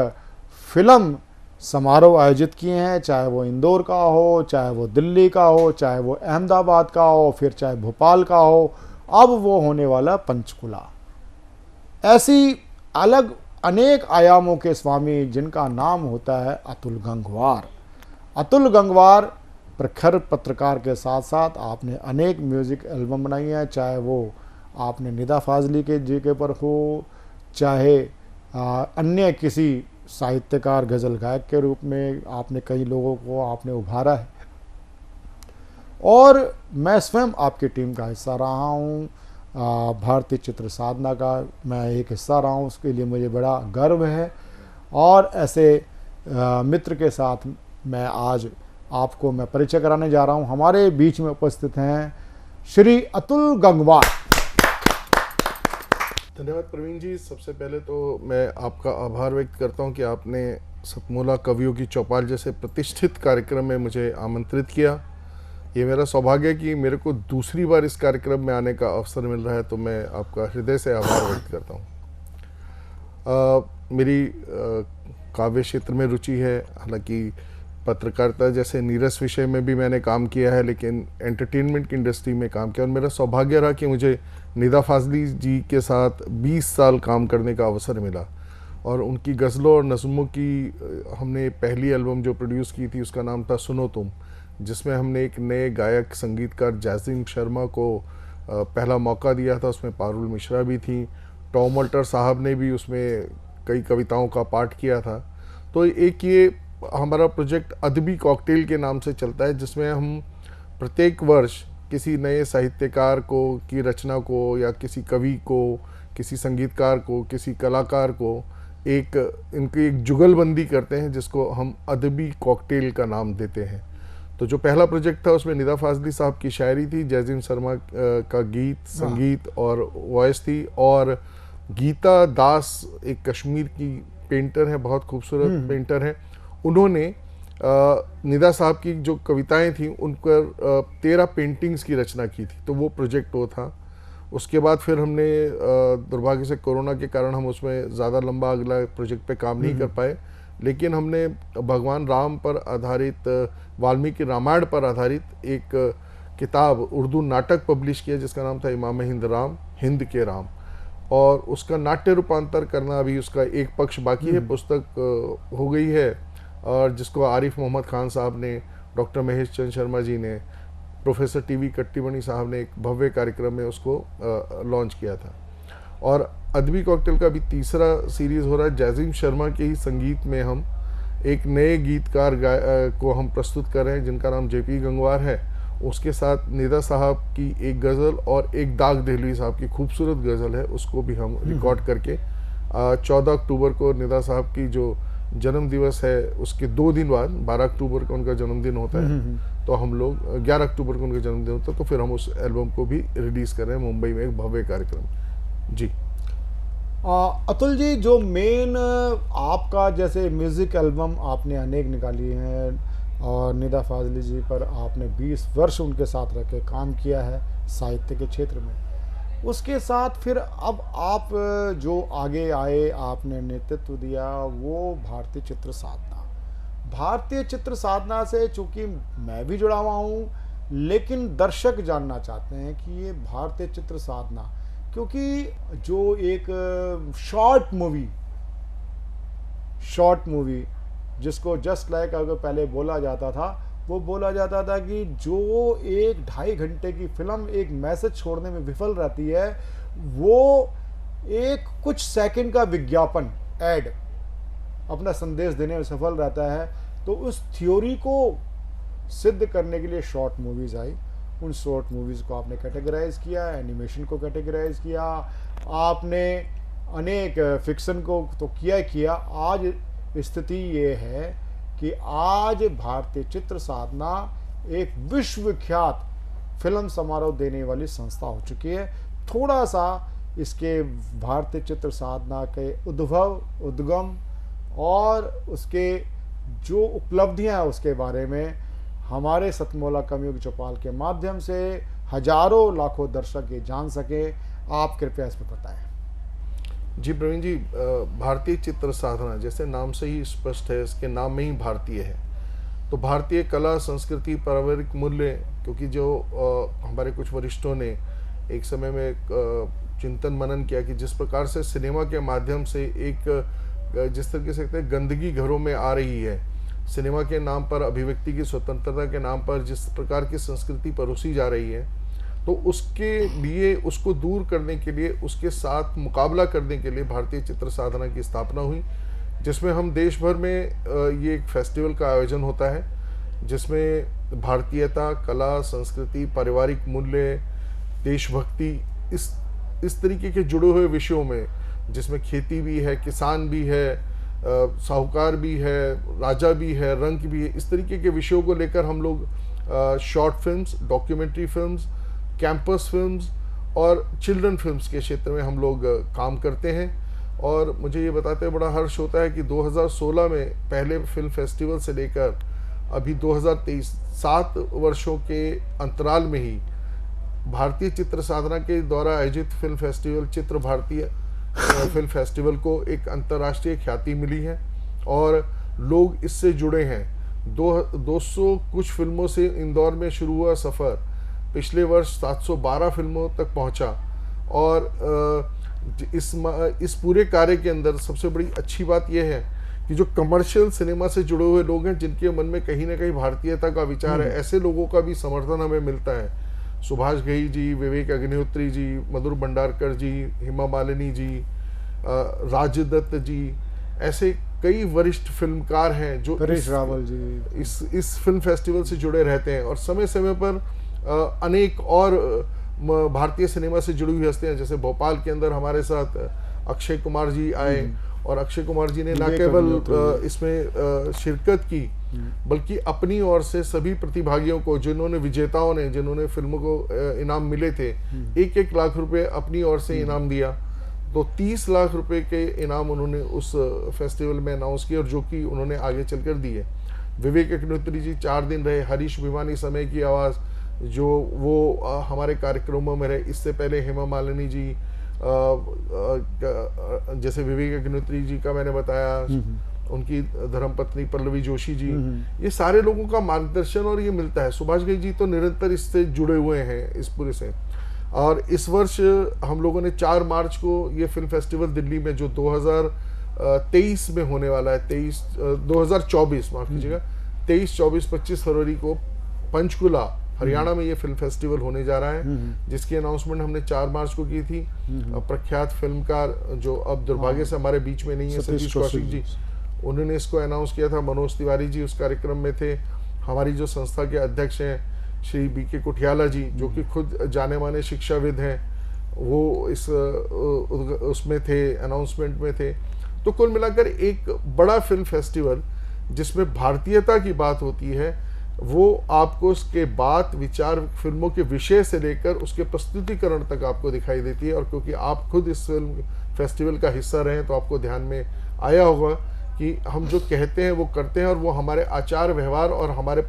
फिल्म समारोह आयोजित किए हैं, चाहे वो इंदौर का हो, चाहे वो दिल्ली का हो, चाहे वो अहमदाबाद का हो, फिर चाहे भोपाल का हो, अब वो होने वाला पंचकुला। ऐसी अलग अनेक आयामों के स्वामी जिनका नाम होता है अतुल गंगवार। अतुल गंगवार प्रखर पत्रकार के साथ साथ आपने अनेक म्यूज़िक एल्बम बनाई हैं, चाहे वो आपने निदा फाजली के जी के पर हो, चाहे अन्य किसी साहित्यकार गज़ल गायक के रूप में आपने कई लोगों को आपने उभारा है, और मैं स्वयं आपकी टीम का हिस्सा रहा हूँ। भारतीय चित्र साधना का मैं एक हिस्सा रहा हूँ, उसके लिए मुझे बड़ा गर्व है। और ऐसे मित्र के साथ मैं आज आपको मैं परिचय कराने जा रहा हूँ। हमारे बीच में उपस्थित हैं श्री अतुल गंगवार। धन्यवाद प्रवीण जी। सबसे पहले तो मैं आपका आभार व्यक्त करता हूं कि आपने सतमोला कवियों की चौपाल जैसे प्रतिष्ठित कार्यक्रम में मुझे आमंत्रित किया। ये मेरा सौभाग्य है कि मेरे को दूसरी बार इस कार्यक्रम में आने का अवसर मिल रहा है, तो मैं आपका हृदय से आभार व्यक्त करता हूँ। मेरी काव्य क्षेत्र में रुचि है, हालांकि पत्रकारिता जैसे नीरस विषय में भी मैंने काम किया है, लेकिन एंटरटेनमेंट की इंडस्ट्री में काम किया और मेरा सौभाग्य रहा कि मुझे निदा फाजली जी के साथ 20 साल काम करने का अवसर मिला और उनकी गज़लों और नज़्मों की हमने पहली एल्बम जो प्रोड्यूस की थी उसका नाम था सुनो तुम, जिसमें हमने एक नए गायक संगीतकार जैज़िम शर्मा को पहला मौका दिया था। उसमें पारुल मिश्रा भी थी, टॉम वॉल्टर साहब ने भी उसमें कई कविताओं का पाठ किया था। तो एक ये हमारा प्रोजेक्ट अदबी कॉकटेल के नाम से चलता है, जिसमें हम प्रत्येक वर्ष किसी नए साहित्यकार को की रचना को या किसी कवि को, किसी संगीतकार को, किसी कलाकार को इनकी एक जुगलबंदी करते हैं, जिसको हम अदबी कॉकटेल का नाम देते हैं। तो जो पहला प्रोजेक्ट था उसमें निदा फाजली साहब की शायरी थी, जैज़िम शर्मा का गीत, संगीत और वॉइस थी, और गीता दास एक कश्मीर की पेंटर है, बहुत खूबसूरत पेंटर है, उन्होंने निदा साहब की जो कविताएं थी उन पर 13 पेंटिंग्स की रचना की थी। तो वो प्रोजेक्ट वो था। उसके बाद फिर हमने दुर्भाग्य से कोरोना के कारण हम उसमें ज़्यादा लंबा अगला प्रोजेक्ट पे काम नहीं कर पाए, लेकिन हमने भगवान राम पर आधारित, वाल्मीकि रामायण पर आधारित एक किताब उर्दू नाटक पब्लिश किया जिसका नाम था इमाम हिंद राम, हिंद के राम, और उसका नाट्य रूपांतर करना अभी उसका एक पक्ष बाकी है। पुस्तक हो गई है और जिसको आरिफ मोहम्मद खान साहब ने, डॉक्टर महेश चंद शर्मा जी ने, प्रोफेसर टीवी कट्टीमणि साहब ने एक भव्य कार्यक्रम में उसको लॉन्च किया था। और अदबी कॉकटेल का भी तीसरा सीरीज़ हो रहा है। जैज़िम शर्मा के ही संगीत में हम एक नए गीतकार को हम प्रस्तुत कर रहे हैं जिनका नाम जेपी गंगवार है। उसके साथ निदा साहब की एक गज़ल और एक दाग देहलवी साहब की खूबसूरत गज़ल है, उसको भी हम रिकॉर्ड करके 14 अक्टूबर को निदा साहब की जो जन्म दिवस है उसके 2 दिन बाद, 12 अक्टूबर को उनका जन्मदिन होता है, तो हम लोग 11 अक्टूबर को उनका जन्मदिन होता है, तो फिर हम उस एल्बम को भी रिलीज़ कर रहे हैं मुंबई में एक भव्य कार्यक्रम। जी अतुल जी, जो मेन आपका जैसे म्यूज़िक एल्बम आपने अनेक निकाली हैं और निदा फाजली जी पर आपने 20 वर्ष उनके साथ रह के काम किया है साहित्य के क्षेत्र में, उसके साथ फिर अब आप जो आगे आए, आपने नेतृत्व दिया वो भारतीय चित्र साधना। भारतीय चित्र साधना से चूँकि मैं भी जुड़ा हुआ हूँ, लेकिन दर्शक जानना चाहते हैं कि ये भारतीय चित्र साधना, क्योंकि जो एक शॉर्ट मूवी जिसको जस्ट लाइक अगर पहले बोला जाता था, वो बोला जाता था कि जो 1-2.5 घंटे की फिल्म एक मैसेज छोड़ने में विफल रहती है, वो एक कुछ सेकंड का विज्ञापन, एड, अपना संदेश देने में सफल रहता है। तो उस थ्योरी को सिद्ध करने के लिए शॉर्ट मूवीज़ आई। उन शॉर्ट मूवीज़ को आपने कैटेगराइज किया, एनिमेशन को कैटेगराइज किया, आपने अनेक फिक्शन को तो किया। आज स्थिति ये है कि आज भारतीय चित्र साधना एक विश्वविख्यात फिल्म समारोह देने वाली संस्था हो चुकी है। थोड़ा सा इसके भारतीय चित्र साधना के उद्गम और उसके जो उपलब्धियां हैं उसके बारे में हमारे सतमोला कवियों की चौपाल के माध्यम से हजारों लाखों दर्शक ये जान सके, आप कृपया इस पर बताएं। जी प्रवीण जी, भारतीय चित्र साधना जैसे नाम से ही स्पष्ट है, इसके नाम में ही भारतीय है। तो भारतीय कला, संस्कृति, पारिवारिक मूल्य, क्योंकि जो हमारे कुछ वरिष्ठों ने एक समय में चिंतन मनन किया कि जिस प्रकार से सिनेमा के माध्यम से एक जिस तरीके से कहते हैं गंदगी घरों में आ रही है, सिनेमा के नाम पर, अभिव्यक्ति की स्वतंत्रता के नाम पर जिस प्रकार की संस्कृति परोसी जा रही है, तो उसके लिए, उसको दूर करने के लिए, उसके साथ मुकाबला करने के लिए भारतीय चित्र साधना की स्थापना हुई, जिसमें हम देश भर में ये एक फेस्टिवल का आयोजन होता है जिसमें भारतीयता, कला, संस्कृति, पारिवारिक मूल्य, देशभक्ति, इस तरीके के जुड़े हुए विषयों में, जिसमें खेती भी है, किसान भी है, साहूकार भी है, राजा भी है, रंक भी है, इस तरीके के विषयों को लेकर हम लोग short films, documentary films, campus films और चिल्ड्रन फिल्म्स के क्षेत्र में हम लोग काम करते हैं। और मुझे ये बताते हुए बड़ा हर्ष होता है कि 2016 में पहले फिल्म फेस्टिवल से लेकर अभी 2023 7 वर्षों के अंतराल में ही भारतीय चित्र साधना के द्वारा आयोजित फिल्म फेस्टिवल चित्र भारतीय फिल्म फेस्टिवल को एक अंतर्राष्ट्रीय ख्याति मिली है और लोग इससे जुड़े हैं। 200 कुछ फिल्मों से इंदौर में शुरू हुआ सफ़र पिछले वर्ष 712 फिल्मों तक पहुंचा और इस पूरे कार्य के अंदर सबसे बड़ी अच्छी बात यह है कि जो कमर्शियल सिनेमा से जुड़े हुए लोग हैं, जिनके मन में कहीं ना कहीं भारतीयता का विचार है, ऐसे लोगों का भी समर्थन हमें मिलता है। सुभाष घई जी, विवेक अग्निहोत्री जी, मधुर भंडारकर जी, हेमा मालिनी जी, राजदत्त जी, ऐसे कई वरिष्ठ फिल्मकार हैं जो परेश रावल जी इस फिल्म फेस्टिवल से जुड़े रहते हैं और समय समय पर अनेक और भारतीय सिनेमा से जुड़ी हुई हस्तियां, जैसे भोपाल के अंदर हमारे साथ अक्षय कुमार जी आए और अक्षय कुमार जी ने न केवल इसमें शिरकत की बल्कि अपनी ओर से सभी प्रतिभागियों को, जिन्होंने फिल्मों को इनाम मिले थे, 1-1 लाख रुपए अपनी ओर से इनाम दिया। तो 30 लाख रुपए के इनाम उन्होंने उस फेस्टिवल में अनाउंस किए और जो कि उन्होंने आगे चलकर दिए। विवेक अग्निहोत्री जी 4 दिन रहे। हरीश भिवानी समय की आवाज़ जो वो हमारे कार्यक्रमों में रहे। इससे पहले हेमा मालिनी जी, जैसे विवेक अग्निहोत्री जी का मैंने बताया, उनकी धर्मपत्नी पल्लवी जोशी जी, ये सारे लोगों का मार्गदर्शन और ये मिलता है। सुभाष घई जी तो निरंतर इससे जुड़े हुए हैं इस पूरे से। और इस वर्ष हम लोगों ने 4 मार्च को ये फिल्म फेस्टिवल दिल्ली में जो 2023 में होने वाला है, 2024 माफ कीजिएगा, 23, 24, 25 फरवरी को पंचकुला हरियाणा में ये फिल्म फेस्टिवल होने जा रहा है, जिसकी अनाउंसमेंट हमने 4 मार्च को की थी। प्रख्यात फिल्मकार जो अब दुर्भाग्य से हमारे बीच में नहीं है, सतीश कौशिक जी, उन्होंने इसको अनाउंस किया था। मनोज तिवारी जी उस कार्यक्रम में थे। हमारी जो संस्था के अध्यक्ष हैं श्री बीके कुठियाला जी, जो कि खुद जाने माने शिक्षाविद हैं, वो इस उसमें थे, अनाउंसमेंट में थे। तो कुल मिलाकर एक बड़ा फिल्म फेस्टिवल जिसमें भारतीयता की बात होती है, वो आपको उसके बात विचार फिल्मों के विषय से लेकर उसके प्रस्तुतिकरण तक आपको दिखाई देती है। और क्योंकि आप खुद इस फिल्म फेस्टिवल का हिस्सा रहे हैं तो आपको ध्यान में आया होगा कि हम जो कहते हैं वो करते हैं और वो हमारे आचार व्यवहार और हमारे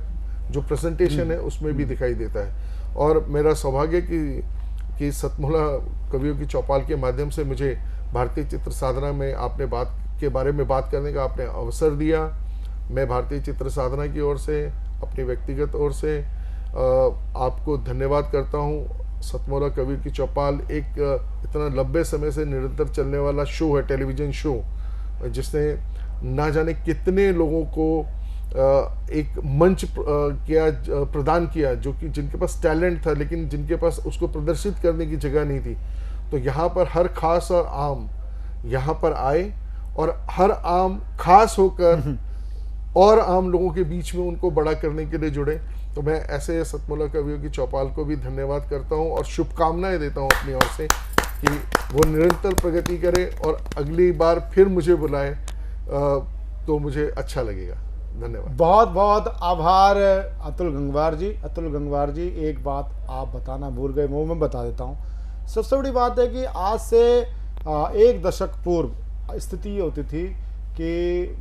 जो प्रेजेंटेशन है उसमें भी दिखाई देता है। और मेरा सौभाग्य कि सतमोला कवियों की चौपाल के माध्यम से मुझे भारतीय चित्र साधना में आपने बात के बारे में बात करने का आपने अवसर दिया। मैं भारतीय चित्र साधना की ओर से, अपनी व्यक्तिगत ओर से आपको धन्यवाद करता हूँ। सतमोला कवियों की चौपाल एक इतना लंबे समय से निरंतर चलने वाला शो है, टेलीविज़न शो, जिसने ना जाने कितने लोगों को एक मंच प्रदान किया, जो कि जिनके पास टैलेंट था लेकिन जिनके पास उसको प्रदर्शित करने की जगह नहीं थी। तो यहाँ पर हर खास और आम यहाँ पर आए और हर आम खास होकर और आम लोगों के बीच में उनको बड़ा करने के लिए जुड़े। तो मैं ऐसे सतमोला कवियों की चौपाल को भी धन्यवाद करता हूँ और शुभकामनाएं देता हूँ अपनी ओर से कि वो निरंतर प्रगति करे और अगली बार फिर मुझे बुलाए तो मुझे अच्छा लगेगा। धन्यवाद। बहुत बहुत आभार अतुल गंगवार जी। अतुल गंगवार जी, एक बात आप बताना भूल गए, वो मैं बता देता हूँ। सबसे बड़ी बात है कि आज से 1 दशक पूर्व स्थिति ये होती थी कि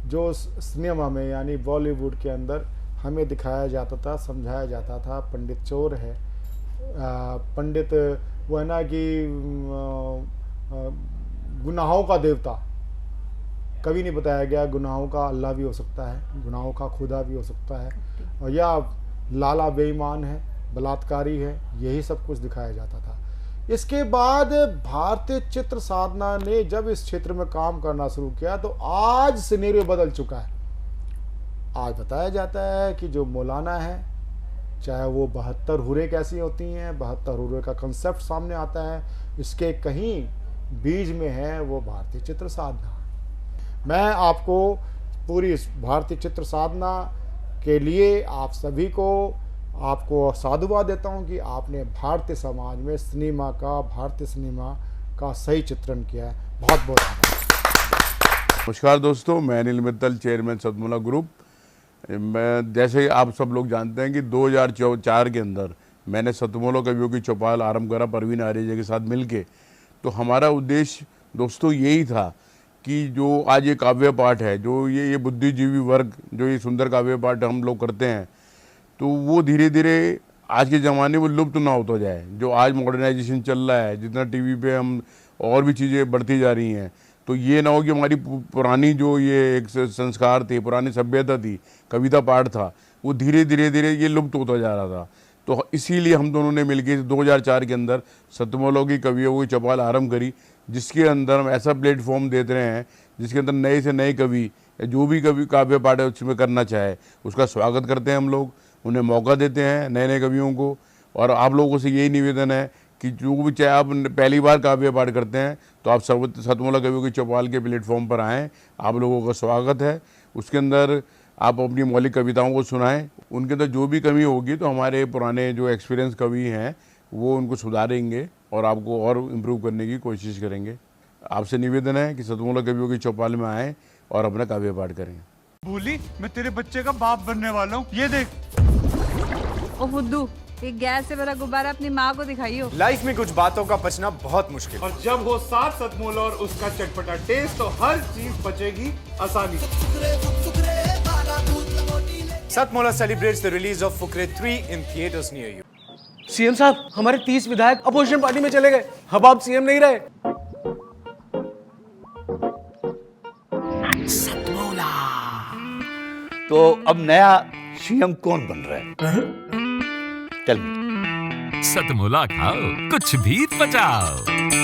जो सिनेमा में यानी बॉलीवुड के अंदर हमें दिखाया जाता था, समझाया जाता था पंडित चोर है, पंडित वो है ना कि गुनाहों का देवता। कभी नहीं बताया गया गुनाहों का अल्लाह भी हो सकता है, गुनाहों का खुदा भी हो सकता है, और या लाला बेईमान है, बलात्कारी है, यही सब कुछ दिखाया जाता था। इसके बाद भारतीय चित्र साधना ने जब इस क्षेत्र में काम करना शुरू किया तो आज सिनेरियो बदल चुका है। आज बताया जाता है कि जो मौलाना है, चाहे वो 72 हुरे कैसी होती हैं, 72 हुरे का कंसेप्ट सामने आता है, इसके कहीं बीज में है वो भारतीय चित्र साधना। मैं आपको पूरी इस भारतीय चित्र साधना के लिए आप सभी को आपको साधुवाद देता हूं कि आपने भारतीय समाज में सिनेमा का, भारतीय सिनेमा का सही चित्रण किया है। बहुत बहुत धन्यवाद। नमस्कार दोस्तों, मैं अनिल मित्तल, चेयरमैन सतमोला ग्रुप। मैं जैसे आप सब लोग जानते हैं कि 2004 के अंदर मैंने सतमोला कवियों की चौपाल आरंभ करा परवीन आर्य जी के साथ मिलके। तो हमारा उद्देश्य दोस्तों यही था कि जो आज ये काव्य पाठ है, जो ये बुद्धिजीवी वर्ग जो ये सुंदर काव्य पाठ हम लोग करते हैं, तो वो धीरे धीरे आज के ज़माने में लुप्त ना होता जाए। जो आज मॉडर्नाइजेशन चल रहा है, जितना टीवी पे हम और भी चीज़ें बढ़ती जा रही हैं, तो ये ना हो कि हमारी पुरानी जो ये एक संस्कार थे, पुरानी सभ्यता थी, कविता पाठ था, वो धीरे धीरे ये लुप्त होता जा रहा था। तो इसीलिए हम दोनों ने मिलकर 2004 के अंदर सतमोला की कवियों की चौपाल आरंभ करी, जिसके अंदर हम ऐसा प्लेटफॉर्म देते रहे हैं जिसके अंदर नए से नए कवि जो भी कवि काव्य पाठ है उसमें करना चाहे उसका स्वागत करते हैं हम लोग, उन्हें मौका देते हैं नए नए कवियों को। और आप लोगों से यही निवेदन है कि जो भी चाहे आप पहली बार काव्य पाठ करते हैं तो आप सतमोला कवियों की चौपाल के प्लेटफॉर्म पर आएँ, आप लोगों का स्वागत है। उसके अंदर आप अपनी मौलिक कविताओं को सुनाएं, उनके अंदर जो भी कमी होगी तो हमारे पुराने जो एक्सपीरियंस कवि हैं वो उनको सुधारेंगे और आपको और इम्प्रूव करने की कोशिश करेंगे। आपसे निवेदन है कि सतमोला कवियों की चौपाल में आएँ और अपना काव्य पाठ करें। भूली, मैं तेरे बच्चे का बाप बनने वाला हूँ, ये देख। ओ बुद्धू, एक गैस से भरा गुब्बारा अपनी माँ को दिखाइयो। लाइफ में कुछ बातों का बचना बहुत मुश्किल और जब हो साथ सतमोला और उसका चटपटा टेस्ट तो हर चीज बचेगी आसानी से। Satmola celebrates the release of Fukre 3 in theaters near you. CM साहब, हमारे 30 विधायक अपोजिशन पार्टी में चले गए, अब आप सीएम नहीं रहे। सतमोला। तो अब नया सीएम कौन बन रहा है? चल सतमोला खाओ, कुछ भी बचाओ।